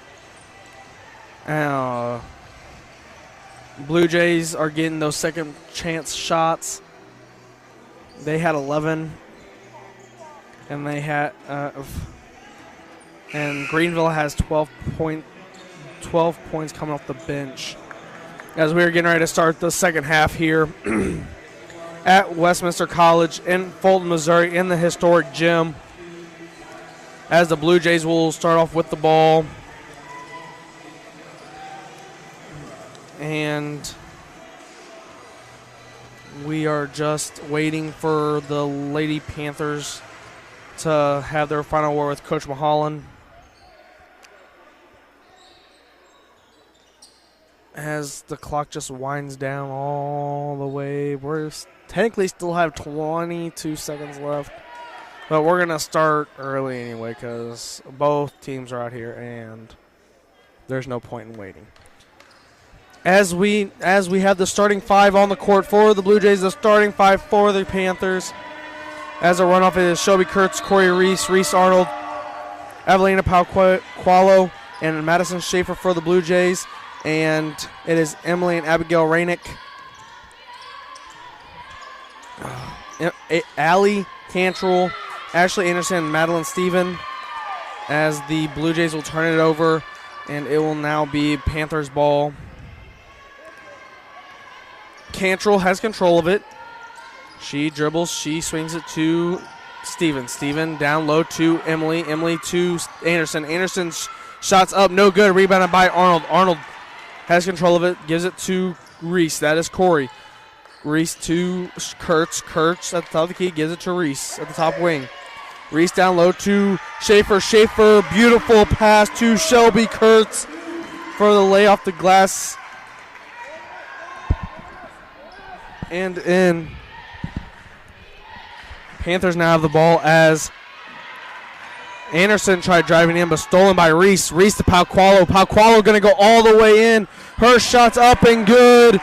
Blue Jays are getting those second chance shots. They had 11, and and Greenville has 12 points coming off the bench. As we are getting ready to start the second half here at Westminster College in Fulton, Missouri, in the historic gym, as the Blue Jays will start off with the ball. And we are just waiting for the Lady Panthers to have their final word with Coach Mulholland. As the clock just winds down all the way, we're technically still have 22 seconds left. But we're going to start early anyway because both teams are out here and there's no point in waiting. As we have the starting 5 on the court for the Blue Jays, the starting 5 for the Panthers. As a runoff, it is Shelby Kurtz, Corey Reese, Reese Arnold, Evelina Pauqualo, and Madison Schaefer for the Blue Jays. And it is Emily and Abigail Rainick, Allie Cantrell, Ashley Anderson, and Madeline Stephen. As the Blue Jays will turn it over, and it will now be Panthers ball. Cantrell has control of it. She dribbles. She swings it to Steven. Steven down low to Emily. Emily to Anderson. Anderson's shots up. No good. Rebounded by Arnold. Arnold has control of it. Gives it to Reese. That is Corey. Reese to Kurtz. Kurtz at the top of the key. Gives it to Reese at the top wing. Reese down low to Schaefer. Schaefer. Beautiful pass to Shelby Kurtz for the lay off the glass. And in. Panthers now have the ball as Anderson tried driving in, but stolen by Reese. Reese to Pauqualo. Pauqualo going to go all the way in. Her shot's up and good.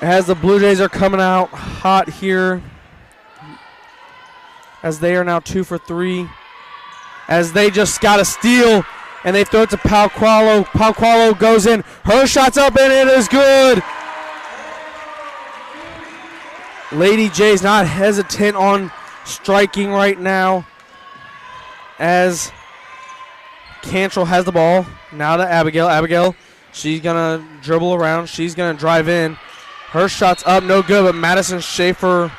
As the Blue Jays are coming out hot here, as they are now 2 for 3. As they just got a steal, and they throw it to Pauqualo. Pauqualo goes in. Her shot's up, and it is good. Lady Jays not hesitant on striking right now, as Cantrell has the ball. Now to Abigail. Abigail, she's going to dribble around. She's going to drive in. Her shot's up, no good, but Madison Schaefer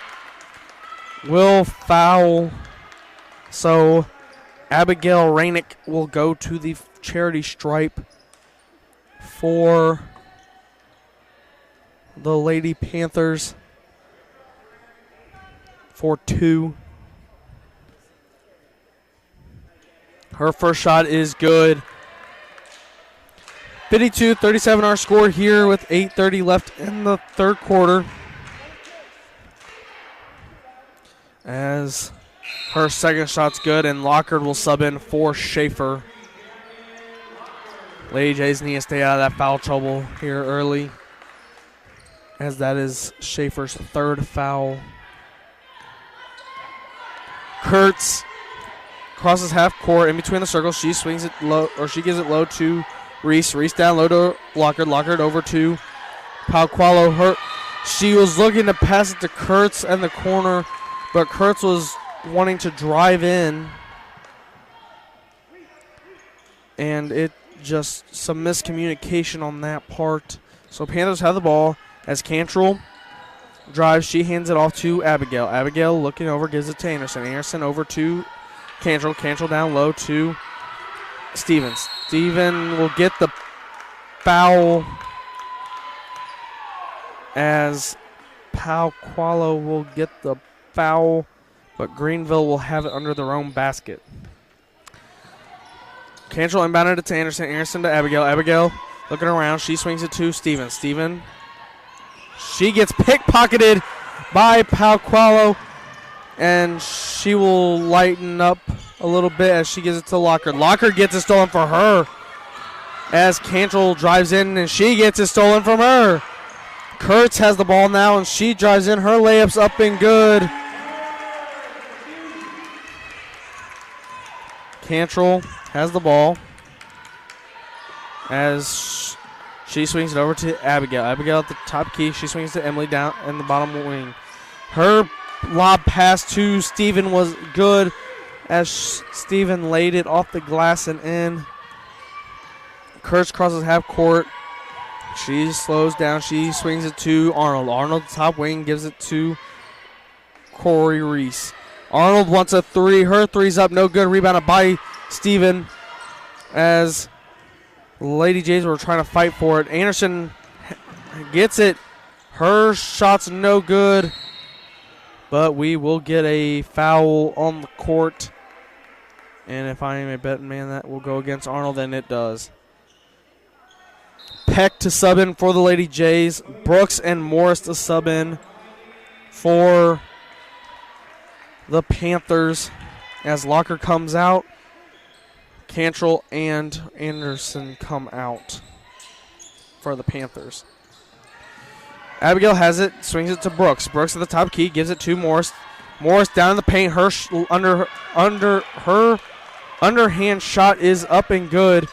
will foul. So Abigail Rainick will go to the charity stripe for the Lady Panthers. for 2. Her first shot is good. 52-37 our score here with 8:30 left in the third quarter. As her second shot's good, and Lockard will sub in for Schaefer. Lady Jays need to stay out of that foul trouble here early, as that is Schaefer's third foul. Kurtz crosses half court in between the circles. She swings it low, or she gives it low to Reese. Reese down low to Lockard. Lockard over to Palqualo. She was looking to pass it to Kurtz in the corner, but Kurtz was wanting to drive in. And it just some miscommunication on that part. So Panthers have the ball as Cantrell drives. She hands it off to Abigail. Abigail looking over, gives it to Anderson. Anderson over to Cantrell. Cantrell down low to Stevens. Steven will get the foul as Palqualo will get the foul, but Greenville will have it under their own basket. Cantrell inbounded it to Anderson. Anderson to Abigail. Abigail looking around. She swings it to Steven. Steven. She gets pickpocketed by Palqualo, and she will lighten up a little bit as she gives it to Lockard. Lockard gets it stolen for her as Cantrell drives in, and she gets it stolen from her. Kurtz has the ball now, and she drives in. Her layup's up and good. Cantrell has the ball as she swings it over to Abigail. Abigail at the top key. She swings to Emily down in the bottom wing. Her lob pass to Steven was good as Steven laid it off the glass and in. Kurtz crosses half court. She slows down. She swings it to Arnold. Arnold, top wing, gives it to Corey Reese. Arnold wants a three. Her three's up. No good. Rebounded by Steven as Lady Jays were trying to fight for it. Anderson gets it. Her shot's no good, but we will get a foul on the court. And if I am a betting man, that will go against Arnold, and it does. Peck to sub in for the Lady Jays. Brooks and Morris to sub in for the Panthers as Locker comes out. Cantrell and Anderson come out for the Panthers. Abigail has it, swings it to Brooks. Brooks at the top key, gives it to Morris. Morris down in the paint. Her underhand shot is up and good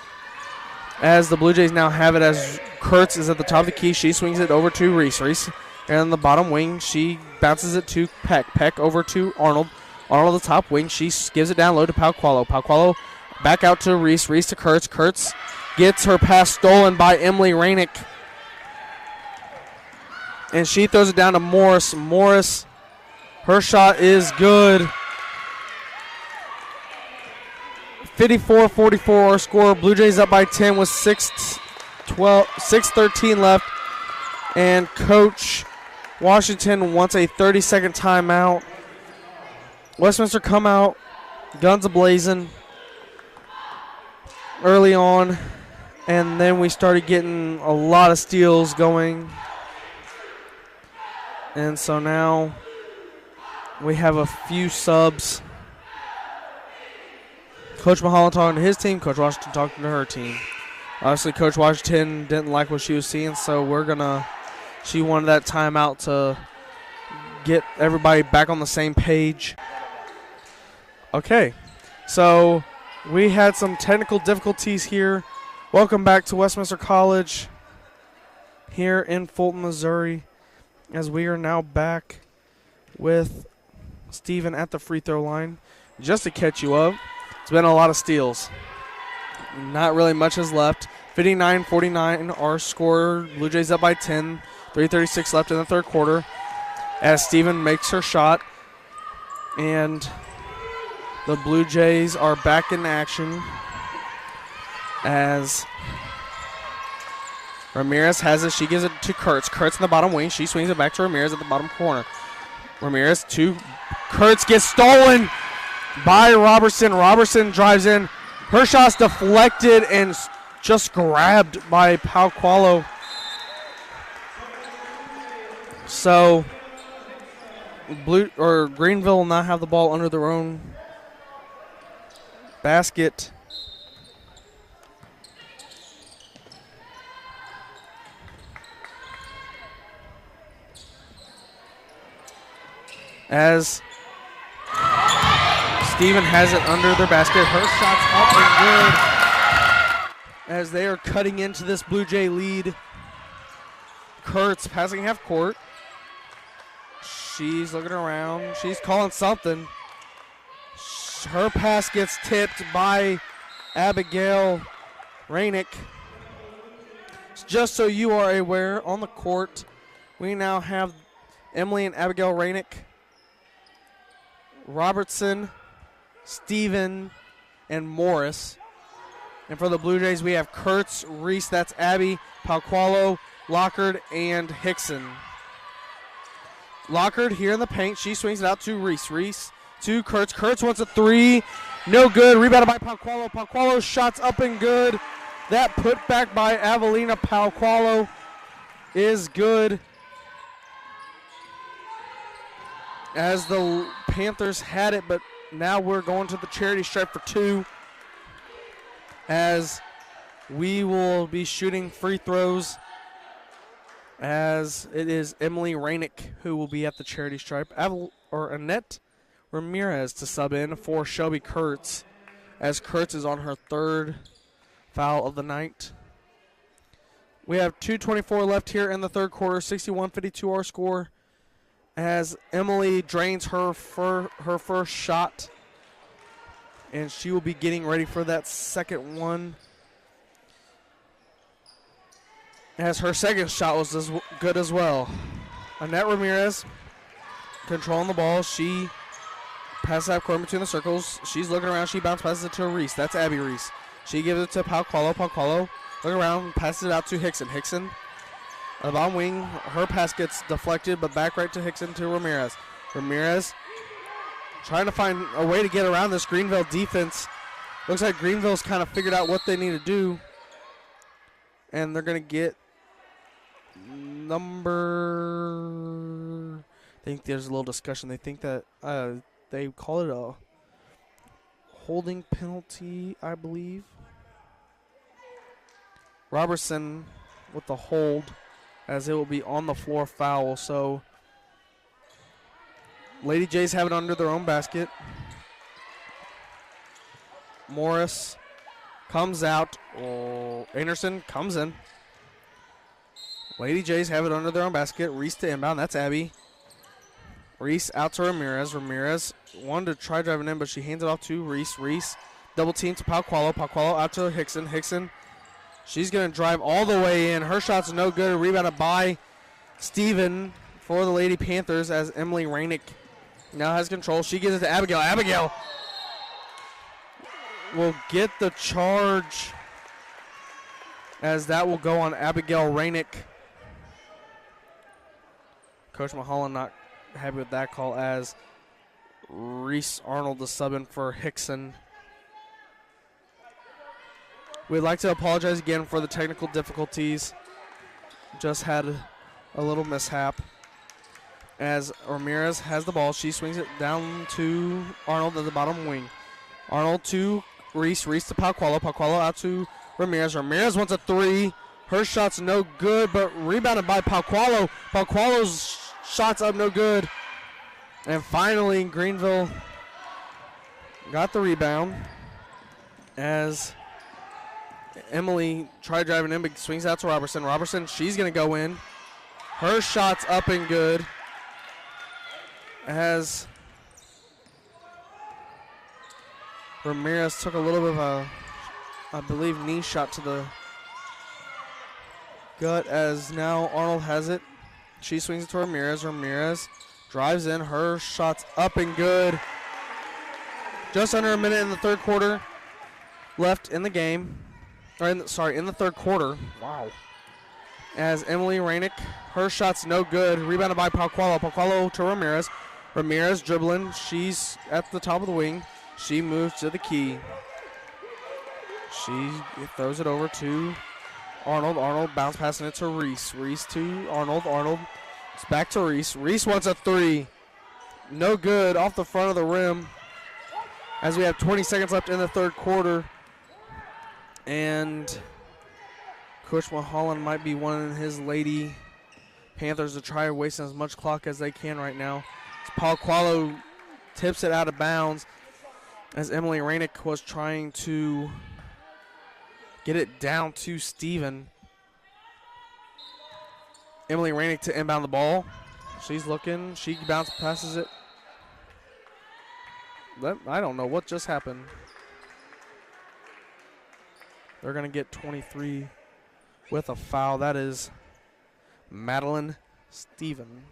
as the Blue Jays now have it as Kurtz is at the top of the key. She swings it over to Reese. Reese and the bottom wing. She bounces it to Peck. Peck over to Arnold. Arnold at the top wing. She gives it down low to Palqualo. Palqualo back out to Reese. Reese to Kurtz. Kurtz gets her pass stolen by Emily Rainick. And she throws it down to Morris. Morris, her shot is good. 54-44 our score. Blue Jays up by 10 with 6:13 left. And Coach Washington wants a 30-second timeout. Westminster come out, guns a-blazing early on. And then we started getting a lot of steals going. And so now we have a few subs. Coach Mulholland talking to his team, Coach Washington talking to her team. Obviously, Coach Washington didn't like what she was seeing, so she wanted that timeout to get everybody back on the same page. Okay, so we had some technical difficulties here. Welcome back to Westminster College here in Fulton, Missouri, as we are now back with Steven at the free throw line. Just to catch you up, it's been a lot of steals. Not really much is left. 59-49 our score. Blue Jays up by 10. 3:36 left in the third quarter as Steven makes her shot. And the Blue Jays are back in action as Ramirez has it. She gives it to Kurtz. Kurtz in the bottom wing. She swings it back to Ramirez at the bottom corner. Ramirez to Kurtz, gets stolen by Robertson. Robertson drives in. Her shot's deflected and just grabbed by Pauqualo. So Greenville will not have the ball under their own basket. As Steven has it under their basket. Her shot's up and good as they are cutting into this Blue Jay lead. Kurtz passing half court. She's looking around. She's calling something. Her pass gets tipped by Abigail Rainick. Just so you are aware, on the court, we now have Emily and Abigail Rainick, Robertson, Steven, and Morris. And for the Blue Jays, we have Kurtz, Reese, that's Abby, Pauqualo, Lockard, and Hickson. Lockard here in the paint. She swings it out to Reese. Reese to Kurtz. Kurtz wants a three. No good. Rebounded by Pauqualo. Pauqualo's shot's up and good. That put back by Avelina Pauqualo is good. As the Panthers had it, but now we're going to the charity stripe for two. As we will be shooting free throws. As it is Emily Rainick who will be at the charity stripe. Annette Ramirez to sub in for Shelby Kurtz, as Kurtz is on her third foul of the night. We have 2:24 left here in the third quarter, 61-52 our score, as Emily drains her first shot, and she will be getting ready for that second one. As her second shot was as good as well. Annette Ramirez controlling the ball. She passes that court between the circles. She's looking around. She bounce passes it to Reese. That's Abby Reese. She gives it to Pauqualo. Pauqualo looking around, passes it out to Hickson. Hickson, the bottom wing. Her pass gets deflected, but back right to Hickson to Ramirez. Ramirez trying to find a way to get around this Greenville defense. Looks like Greenville's kind of figured out what they need to do. And they're going to get number, I think there's a little discussion. They think that they call it a holding penalty, I believe. Robertson with the hold, as it will be on the floor foul. So Lady Jays have it under their own basket. Morris comes out. Anderson comes in. Lady Jays have it under their own basket. Reese to inbound. That's Abby. Reese out to Ramirez. Ramirez wanted to try driving in, but she hands it off to Reese. Reese double team to Pauqualo. Pauqualo out to Hickson. Hickson, she's going to drive all the way in. Her shot's no good. Rebounded by Steven for the Lady Panthers, as Emily Rainick now has control. She gives it to Abigail. Abigail will get the charge, as that will go on Abigail Rainick. Coach Mulholland not happy with that call, as Reese Arnold is subbing for Hickson. We'd like to apologize again for the technical difficulties. Just had a little mishap. As Ramirez has the ball, she swings it down to Arnold at the bottom wing. Arnold to Reese. Reese to Pauqualo. Pauqualo out to Ramirez. Ramirez wants a three. Her shot's no good, but rebounded by Pauqualo. Pauqualo's shot's up no good. And finally, Greenville got the rebound, as Emily tried driving in, but swings out to Robertson. Robertson, she's going to go in. Her shot's up and good, as Ramirez took a little bit of a, I believe, knee shot to the gut, as now Arnold has it. She swings it to Ramirez. Ramirez drives in. Her shot's up and good. Just under a minute in the third quarter left in the game. In the third quarter. Wow. as Emily Rainick, her shot's no good. Rebounded by Palqualo. Palqualo to Ramirez. Ramirez dribbling. She's at the top of the wing. She moves to the key. She throws it over to Arnold. Arnold bounce passing it to Reese. Reese to Arnold. Arnold. It's back to Reese. Reese wants a three. No good off the front of the rim. As we have 20 seconds left in the third quarter. And Coach Mulholland might be wanting his Lady Panthers to try wasting as much clock as they can right now. As Paul Qualo tips it out of bounds as Emily Rainick was trying to get it down to Steven. Emily Rainick to inbound the ball. She's looking. She bounce passes it. I don't know what just happened. They're going to get 23 with a foul. That is Madeline Steven.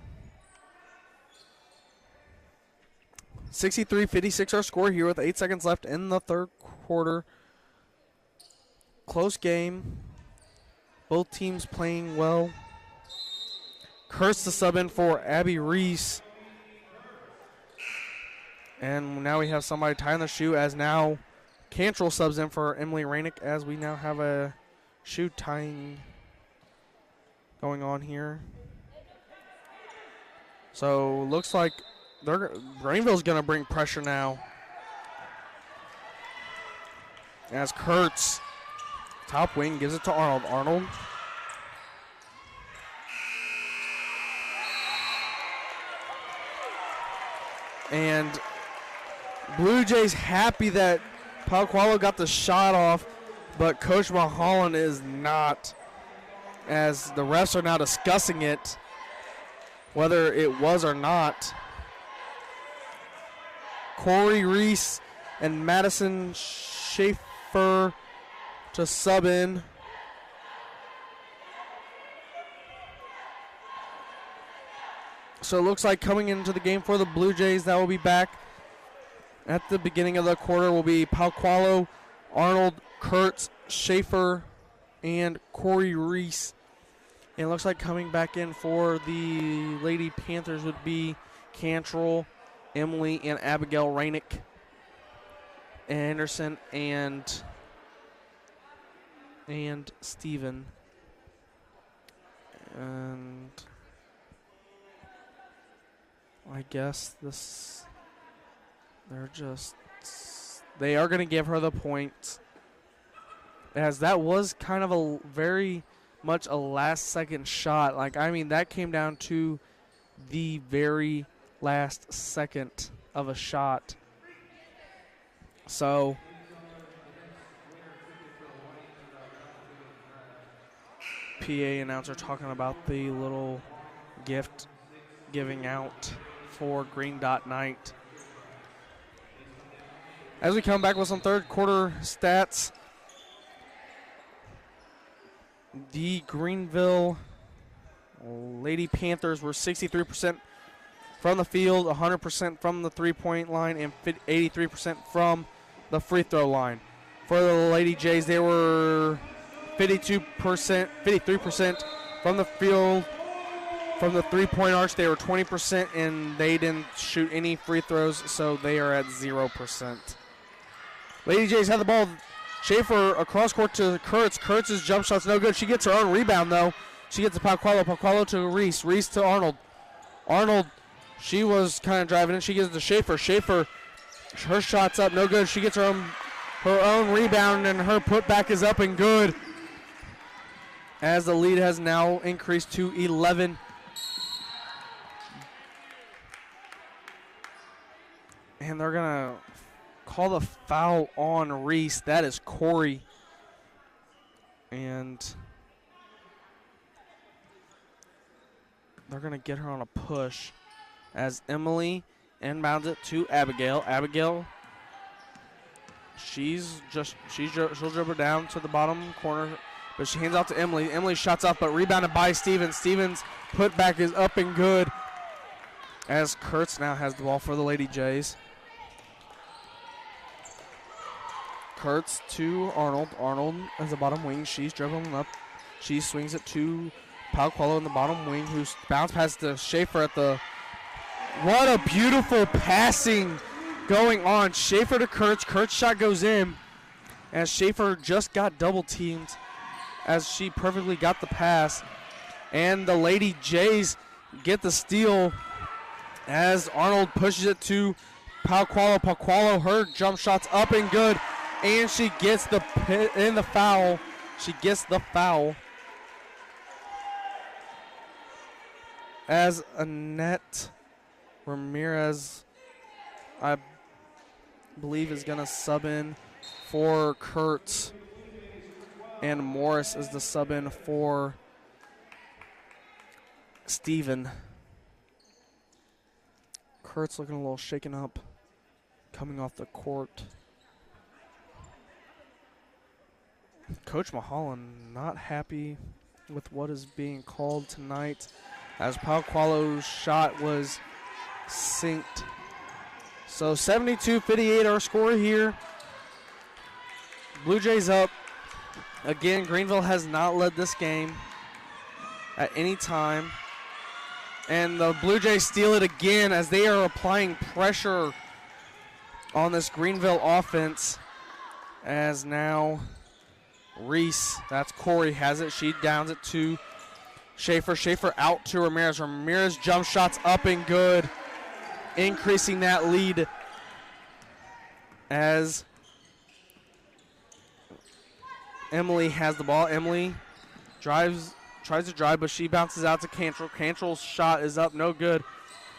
63-56 our score here with 8 seconds left in the third quarter. Close game. Both teams playing well. Kurtz the sub in for Abby Reese. And now we have somebody tying the shoe as now Cantrell subs in for Emily Rainick as we now have a shoe tying going on here. So looks like Greenville's going to bring pressure now. As Kurtz, top wing, gives it to Arnold. Arnold. And Blue Jays happy that Palqualo got the shot off, but Coach Mulholland is not, as the refs are now discussing it, whether it was or not. Corey Reese and Madison Schaefer to sub in. So it looks like coming into the game for the Blue Jays that will be back at the beginning of the quarter will be Palqualo, Arnold, Kurtz, Schaefer, and Corey Reese. And it looks like coming back in for the Lady Panthers would be Cantrell, Emily, and Abigail Rainick, Anderson, and Steven. And I guess they are going to give her the point, as that was kind of a very much a last second shot. That came down to the very last second of a shot. So PA announcer talking about the little gift giving out for Green Dot Night. As we come back with some third quarter stats, the Greenville Lady Panthers were 63% from the field, 100% from the three-point line, and 83% from the free throw line. For the Lady Jays, they were 53% from the field. From the three-point arch, they were 20%, and they didn't shoot any free throws, so they are at 0%. Lady Jays have the ball. Schaefer across court to Kurtz. Kurtz's jump shot's no good. She gets her own rebound, though. She gets to Palqualo. Palqualo to Reese. Reese to Arnold. Arnold, she was kind of driving in. She gives it to Schaefer. Schaefer, her shot's up, no good. She gets her own rebound, and her putback is up and good, as the lead has now increased to 11. And they're going to call the foul on Reese. That is Corey. And they're going to get her on a push as Emily inbounds it to Abigail. Abigail, she'll dribble down to the bottom corner, but she hands out to Emily. Emily shots up, but rebounded by Stevens. Stevens' putback is up and good, as Kurtz now has the ball for the Lady Jays. Kurtz to Arnold. Arnold as a bottom wing. She's dribbling up. She swings it to Palqualo in the bottom wing, who's bounce pass to Schaefer at the. What a beautiful passing going on. Schaefer to Kurtz. Kurtz shot goes in as Schaefer just got double teamed as she perfectly got the pass. And the Lady Jays get the steal as Arnold pushes it to Palqualo. Palqualo, her jump shot's up and good. And she gets the foul. She gets the foul. As Annette Ramirez, I believe, is going to sub in for Kurtz. And Morris is the sub in for Steven. Kurtz looking a little shaken up coming off the court. Coach Mulholland not happy with what is being called tonight as Palqualo's shot was synced. So 72-58 our score here. Blue Jays up. Again, Greenville has not led this game at any time. And the Blue Jays steal it again as they are applying pressure on this Greenville offense. As now Reese, that's Corey, has it. She downs it to Schaefer. Schaefer out to Ramirez. Ramirez jump shots up and good, increasing that lead as Emily has the ball. Emily tries to drive, but she bounces out to Cantrell. Cantrell's shot is up, no good.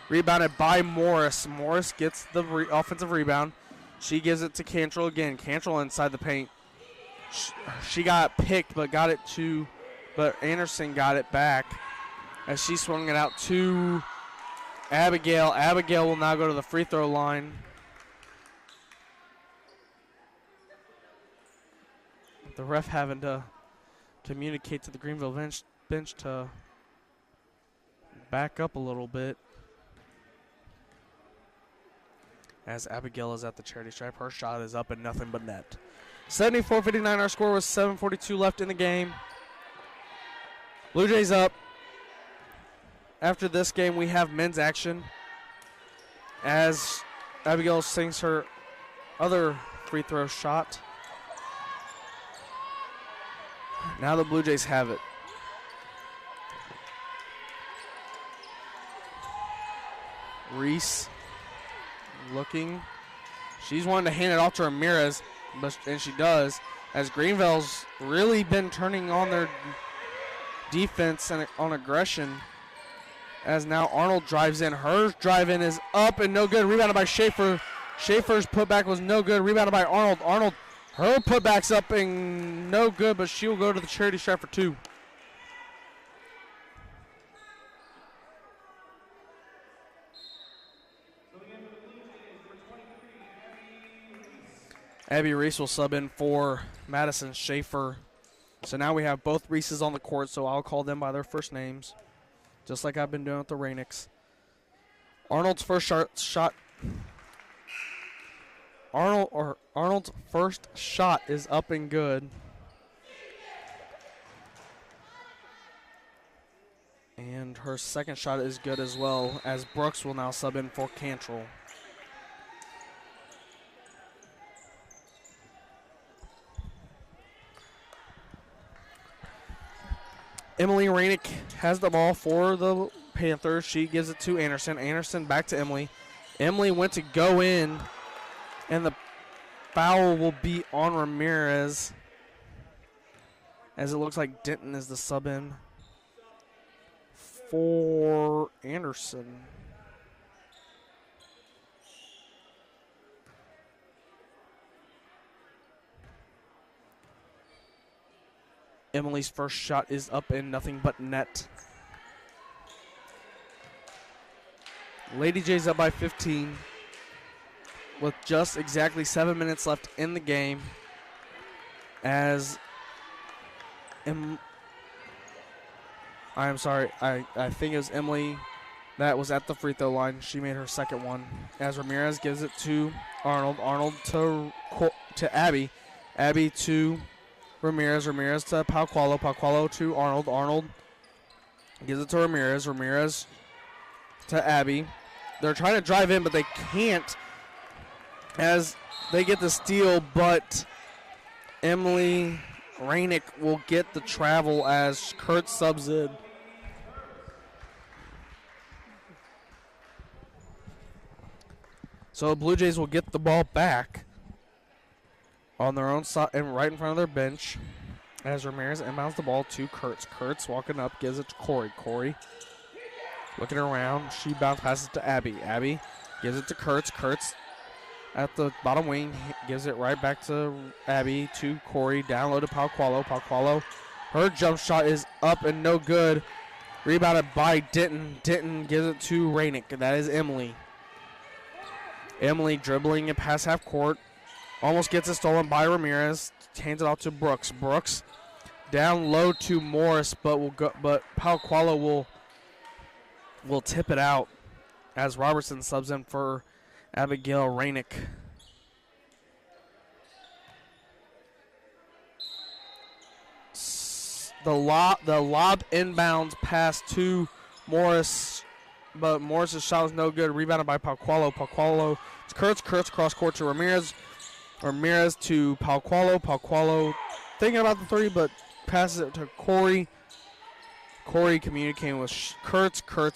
Rebounded by Morris. Morris gets the offensive rebound. She gives it to Cantrell again. Cantrell inside the paint. She got picked, but Anderson got it back as she swung it out to Abigail. Abigail will now go to the free throw line. The ref having to communicate to the Greenville bench to back up a little bit. As Abigail is at the charity stripe. Her shot is up and nothing but net. 74-59 our score with 7:42 left in the game. Blue Jays up. After this game, we have men's action as Abigail sinks her other free throw shot. Now the Blue Jays have it. Reese looking. She's wanting to hand it off to Ramirez, and she does, as Greenville's really been turning on their defense and on aggression. As now Arnold drives in. Her drive in is up and no good. Rebounded by Schaefer. Schaefer's putback was no good. Rebounded by Arnold. Arnold, her putback's up and no good, but she will go to the charity stripe for two. Abby Reese will sub in for Madison Schaefer. So now we have both Reeses on the court, so I'll call them by their first names, just like I've been doing with the Rainics. Arnold's first shot. Arnold's first shot is up and good. And her second shot is good as well, as Brooks will now sub in for Cantrell. Emily Rainick has the ball for the Panthers. She gives it to Anderson. Anderson back to Emily. Emily went to go in, and the foul will be on Ramirez, as it looks like Denton is the sub-in for Anderson. Emily's first shot is up and nothing but net. Lady Jays up by 15 with just exactly 7 minutes left in the game, as I think it was Emily that was at the free throw line. She made her second one, as Ramirez gives it to Arnold. Arnold to Abby. Abby to Ramirez. Ramirez to Palqualo. Palqualo to Arnold. Arnold Gives it to Ramirez. Ramirez to Abby. They're trying to drive in, but they can't as they get the steal, but Emily Rainick will get the travel as Kurt subs in. So the Blue Jays will get the ball back on their own side and right in front of their bench as Ramirez inbounds the ball to Kurtz. Kurtz walking up, gives it to Corey. Corey looking around. She bounce passes to Abby. Abby gives it to Kurtz. Kurtz at the bottom wing gives it right back to Abby, to Corey. Down low to Palqualo. Palqualo, her jump shot is up and no good. Rebounded by Denton. Denton gives it to Rainick. That is Emily. Emily dribbling it past half court. Almost gets it stolen by Ramirez. Hands it off to Brooks. Brooks down low to Morris, but Palqualo will tip it out as Robertson subs in for Abigail Rainick. The lob inbounds pass to Morris, but Morris's shot was no good. Rebounded by Palqualo. Palqualo, it's Kurtz. Kurtz cross court to Ramirez. Ramirez to Palqualo. Palqualo thinking about the three, but passes it to Corey. Corey communicating with Kurtz. Corey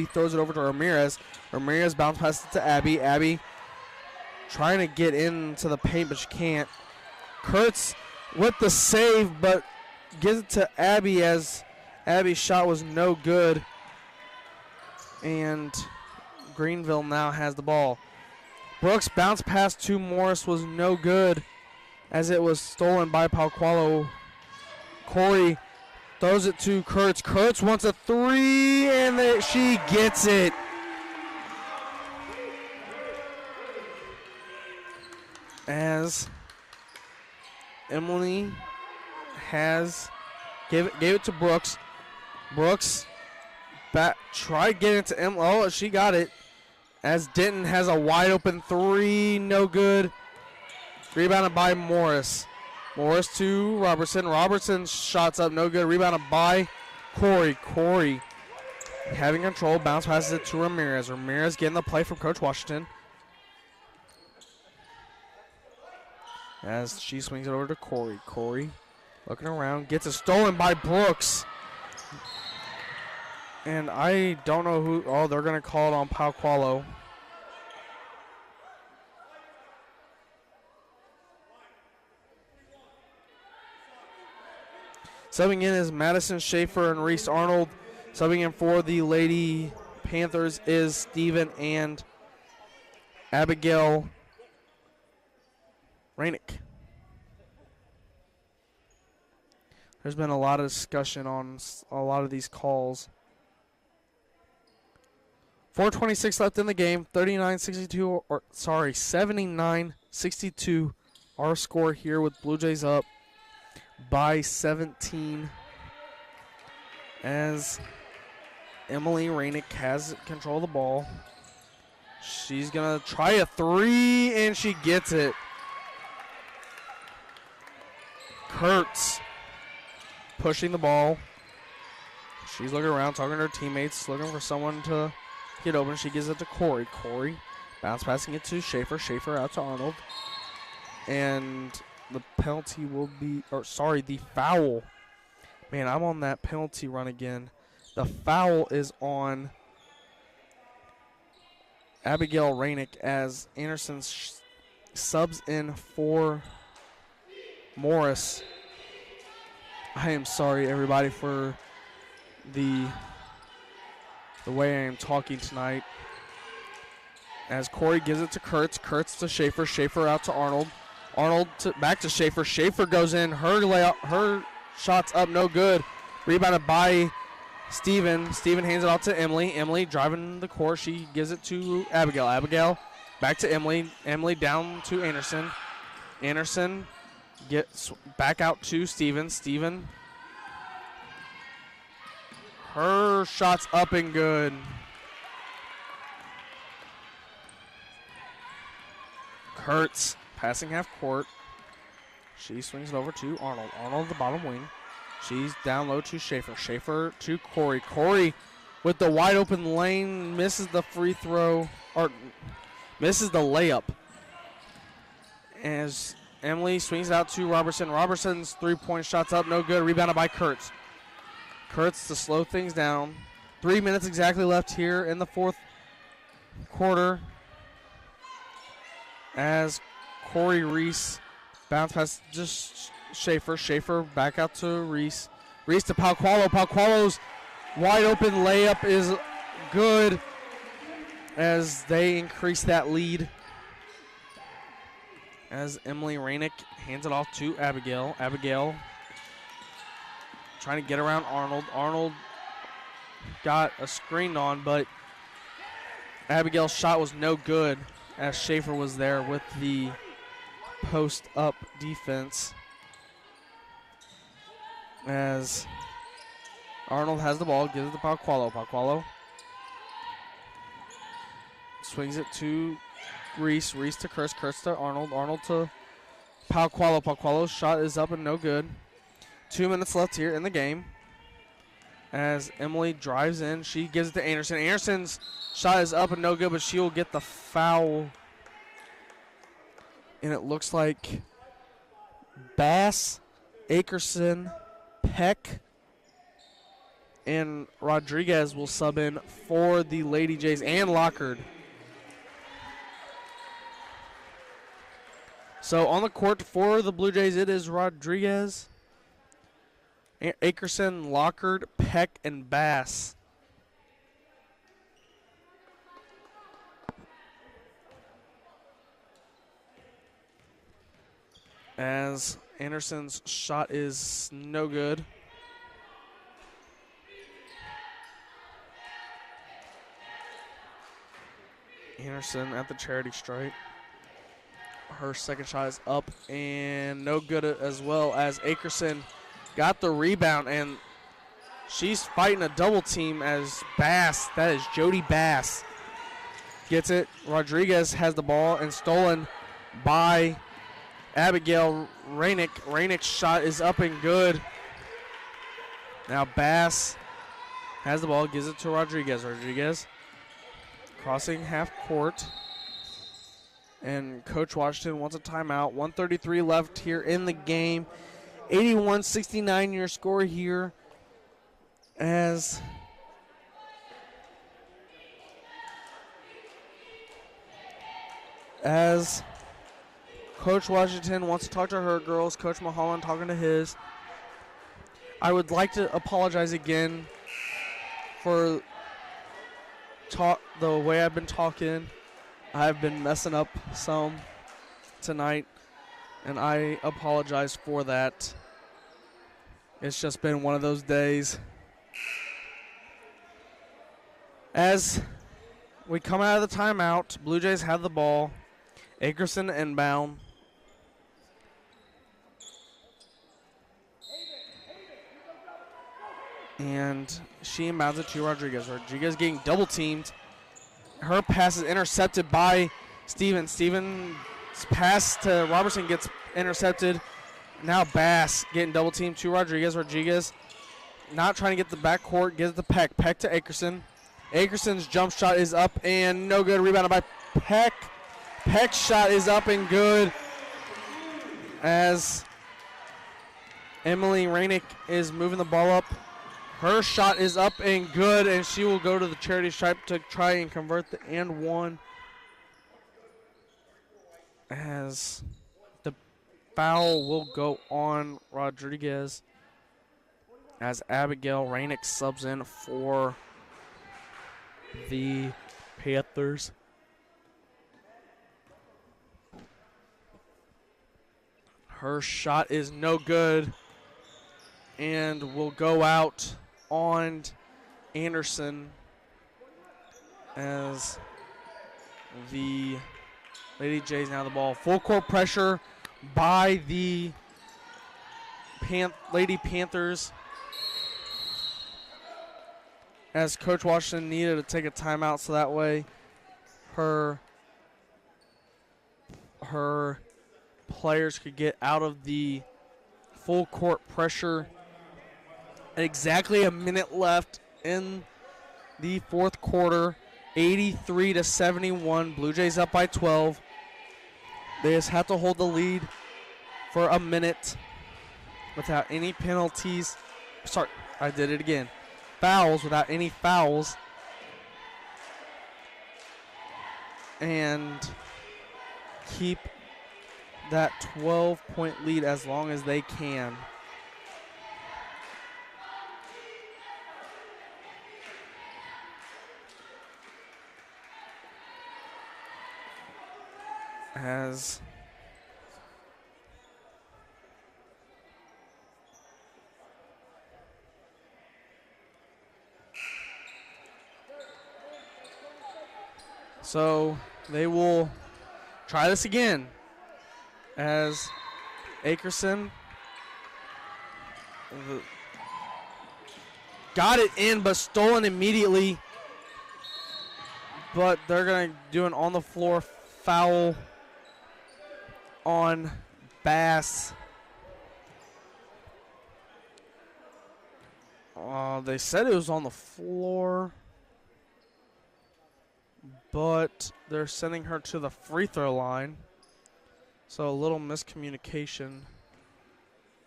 throws it over to Ramirez. Ramirez bounce passes it to Abby. Abby trying to get into the paint, but she can't. Kurtz with the save, but gives it to Abby as Abby's shot was no good. And Greenville now has the ball. Brooks bounce pass to Morris was no good as it was stolen by Palqualo. Corey throws it to Kurtz. Kurtz wants a three, and she gets it. As Emily gave it to Brooks. Brooks tried getting it to Emily. Oh, she got it. As Denton has a wide open three, no good. Rebounded by Morris. Morris to Robertson. Robertson's shots up, no good. Rebounded by Corey. Corey having control, bounce passes it to Ramirez. Ramirez getting the play from Coach Washington. As she swings it over to Corey. Corey looking around, gets it stolen by Brooks. And I don't know who. Oh, they're going to call it on Palqualo. Subbing in is Madison Schaefer and Reese Arnold. Subbing in for the Lady Panthers is Steven and Abigail Rainick. There's been a lot of discussion on a lot of these calls. 4:26 left in the game. 79-62 our score here with Blue Jays up by 17 as Emily Rainick has control of the ball. She's going to try a three, and she gets it. Kurtz pushing the ball. She's looking around, talking to her teammates, looking for someone to get open. She gives it to Corey. Corey bounce passing it to Schaefer. Schaefer out to Arnold. And the penalty will be, the foul. Man, I'm on that penalty run again. The foul is on Abigail Rainick as Anderson subs in for Morris. I am sorry, everybody, for the way I am talking tonight. As Corey gives it to Kurtz. Kurtz to Schaefer. Schaefer out to Arnold. Arnold back to Schaefer. Schaefer goes in. Her shot's up, no good. Rebounded by Steven. Steven hands it off to Emily. Emily driving the court. She gives it to Abigail. Abigail back to Emily. Emily down to Anderson. Anderson gets back out to Steven. Steven. Her shot's up and good. Kurtz passing half court. She swings it over to Arnold. Arnold the bottom wing. She's down low to Schaefer. Schaefer to Corey. Corey with the wide open lane misses the free throw, or misses the layup. As Emily swings it out to Robertson. Robertson's three-point shot's up, no good. Rebounded by Kurtz. Kurtz to slow things down. 3 minutes exactly left here in the fourth quarter. As Corey Reese bounce pass just Schaefer. Schaefer back out to Reese. Reese to Palqualo. Palqualo's wide open layup is good as they increase that lead. As Emily Rainick hands it off to Abigail. Abigail trying to get around Arnold. Arnold got a screen on, but Abigail's shot was no good as Schaefer was there with the post-up defense. As Arnold has the ball, gives it to Palqualo. Palqualo swings it to Reese. Reese to Kurtz. Kurtz to Arnold. Arnold to Palqualo. Palqualo's shot is up and no good. 2 minutes left here in the game. As Emily drives in, she gives it to Anderson. Anderson's shot is up and no good, but she will get the foul. And it looks like Bass, Akerson, Peck, and Rodriguez will sub in for the Lady Jays, and Lockard. So on the court for the Blue Jays, it is Rodriguez, Akerson, Lockard, Peck, and Bass. As Anderson's shot is no good. Anderson at the charity stripe. Her second shot is up and no good as well, as Akerson got the rebound, and she's fighting a double team as Bass, that is Jody Bass, gets it. Rodriguez has the ball and stolen by Abigail Rainick. Rainick's shot is up and good. Now Bass has the ball, gives it to Rodriguez. Rodriguez crossing half court. And Coach Washington wants a timeout. 1:33 left here in the game. 81-69 your score here. As Coach Washington wants to talk to her girls. Coach Mulholland talking to his. I would like to apologize again for the way I've been talking. I've been messing up some tonight, and I apologize for that. It's just been one of those days. As we come out of the timeout, Blue Jays have the ball. Akerson inbound. And she inbounds it to Rodriguez. Rodriguez getting double teamed. Her pass is intercepted by Steven. Steven's pass to Robertson gets intercepted. Now Bass getting double teamed to Rodriguez. Rodriguez not trying to get the backcourt. Gives it to Peck. Peck to Akerson. Akerson's jump shot is up and no good. Rebounded by Peck. Peck's shot is up and good. As Emily Rainick is moving the ball up. Her shot is up and good, and she will go to the charity stripe to try and convert the and one. As the foul will go on Rodriguez, as Abigail Rainick subs in for the Panthers. Her shot is no good and will go out on Anderson, as the Lady Jays now the ball. Full court pressure by the Lady Panthers, as Coach Washington needed to take a timeout so that way her players could get out of the full court pressure Exactly a minute left in the fourth quarter. 83-71. Blue Jays up by 12. They just have to hold the lead for a minute without any penalties. Sorry, I did it again. Fouls without any fouls. And keep that 12-point lead as long as they can. As so they will try this again as Akerson got it in but stolen immediately, but they're going to do an on the floor foul on Bass. They said it was on the floor, but they're sending her to the free throw line. So a little miscommunication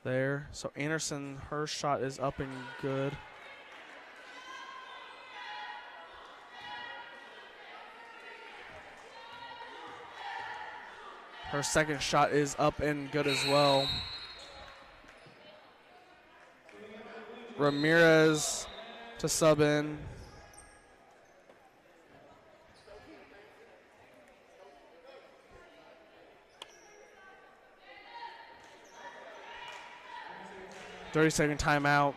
there. So Anderson, her shot is up and good. Her second shot is up and good as well. Ramirez to sub in. Thirty-second timeout.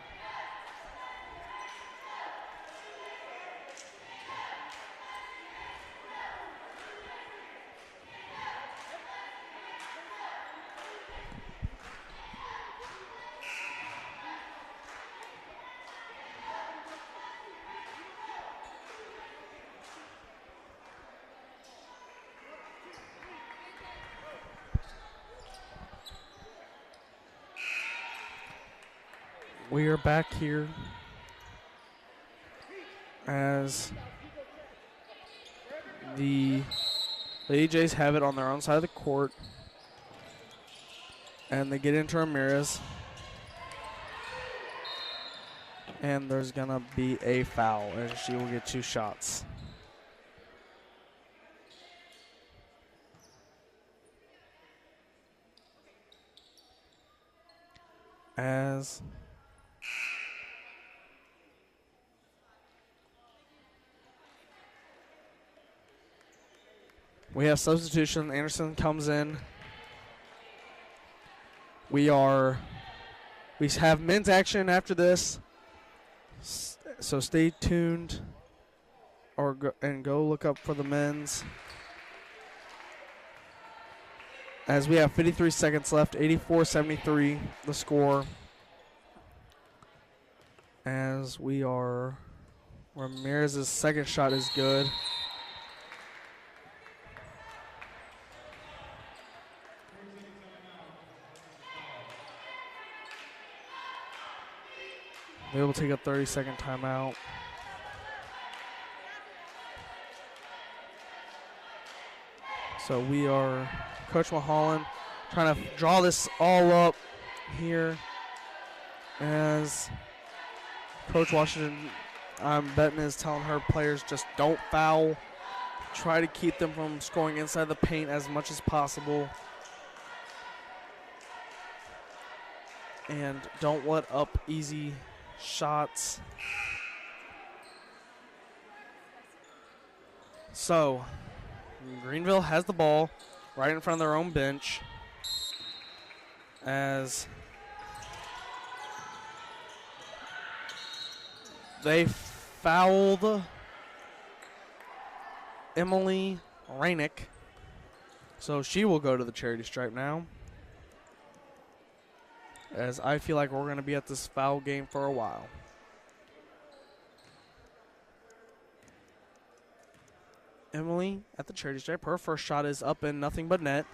We are back here as the Lady Jays have it on their own side of the court, and they get into Ramirez, and there's gonna be a foul, and she will get 2 shots. As we have substitution. Anderson comes in. We have men's action after this, so stay tuned or go look up for the men's. As we have 53 seconds left, 84-73 the score. As we are, Ramirez's second shot is good. They will take a 30-second timeout. So we are, Coach Mulholland trying to draw this all up here as Coach Washington, I'm betting, is telling her players just don't foul. Try to keep them from scoring inside the paint as much as possible. And don't let up easy shots. So Greenville has the ball right in front of their own bench as they fouled Emily Rainick, so she will go to the charity stripe now, as I feel like we're going to be at this foul game for a while. Emily at the charity stripe. Her first shot is up and nothing but net.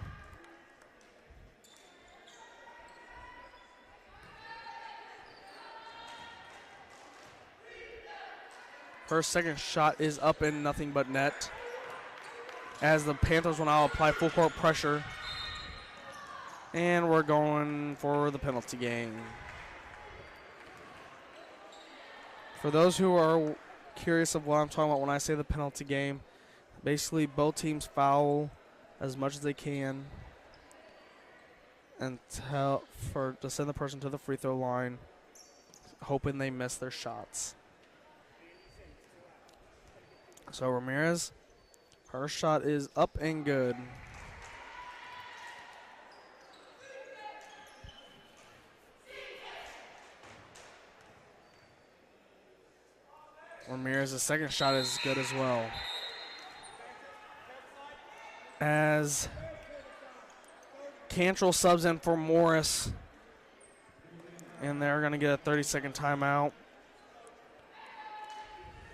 Her second shot is up and nothing but net. As the Panthers will now apply full court pressure. And we're going for the penalty game. For those who are curious of what I'm talking about when I say the penalty game, basically both teams foul as much as they can and to send the person to the free throw line, hoping they miss their shots. So Ramirez, her shot is up and good. Ramirez's second shot is good as well. As Cantrell subs in for Morris, and they're going to get a 30-second timeout.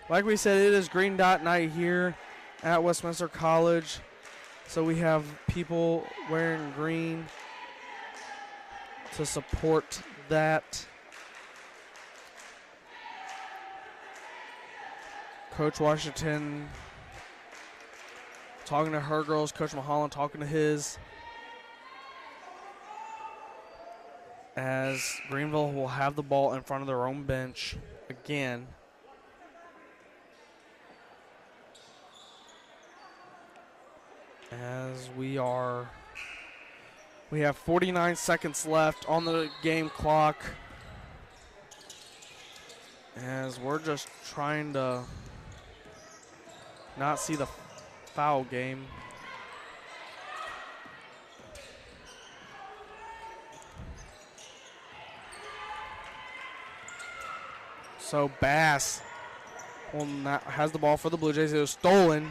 Like we said, it is Green Dot Night here at Westminster College. So we have people wearing green to support that. Coach Washington talking to her girls, Coach Mulholland talking to his. As Greenville will have the ball in front of their own bench again. As we have 49 seconds left on the game clock. As we're just trying to not see the foul game. So Bass has the ball for the Blue Jays. It was stolen.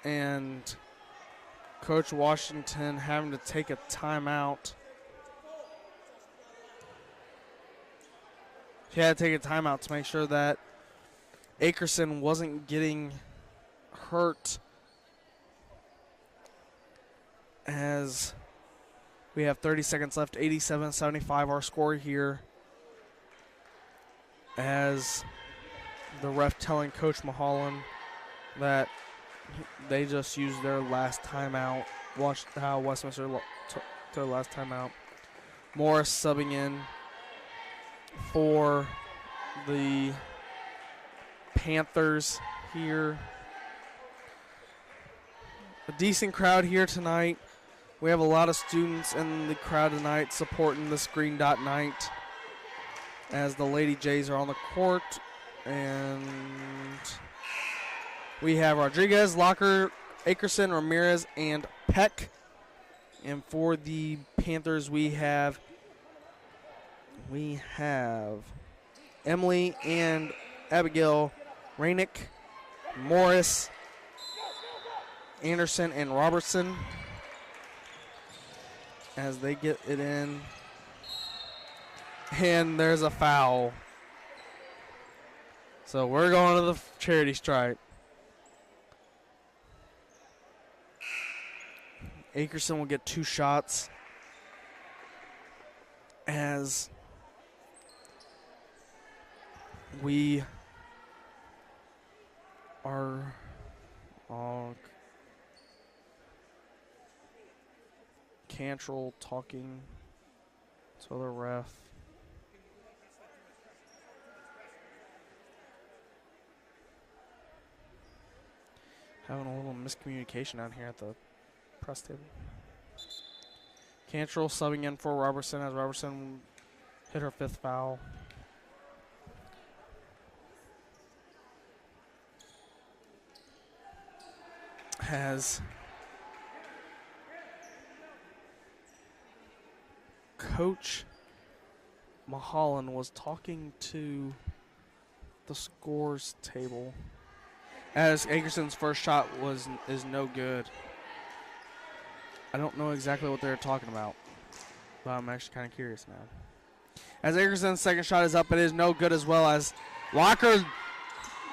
And Coach Washington having to take a timeout. He had to take a timeout to make sure that Akerson wasn't getting hurt. As we have 30 seconds left, 87-75 our score here. As the ref telling Coach Mulholland that they just used their last timeout. Watch how Westminster took their last timeout. Morris subbing in for the Panthers here. A decent crowd here tonight. We have a lot of students in the crowd tonight supporting this Green Dot Night as the Lady Jays are on the court. And we have Rodriguez, Locker, Akerson, Ramirez, and Peck. And for the Panthers, we have Emily and Abigail Rainick, Morris, Anderson, and Robertson as they get it in. And there's a foul. So we're going to the charity stripe. Akerson will get 2 shots as we are Cantrell talking to the ref. Having a little miscommunication out here at the press table. Cantrell subbing in for Robertson as Robertson hit her 5th foul. As Coach Mulholland was talking to the scores table as Akerson's first shot is no good. I don't know exactly what they're talking about, but I'm actually kind of curious now. As Akerson's second shot is up, it is no good as well as Locker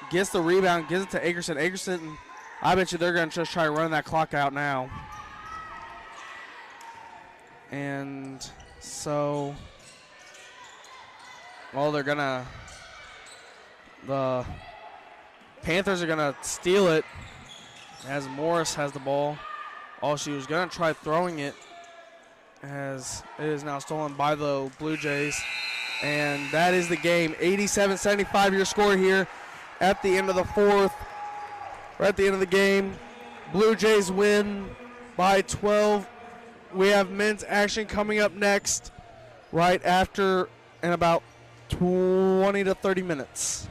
gets the rebound, gives it to Akerson. Akerson, I bet you they're going to just try to run that clock out now. And so, well, they're going to The Panthers are going to steal it as Morris has the ball. She was going to try throwing it as it is now stolen by the Blue Jays. And that is the game. 87-75 your score here at the end of the fourth. We're at the end of the game. Blue Jays win by 12. We have men's action coming up next right after in about 20 to 30 minutes.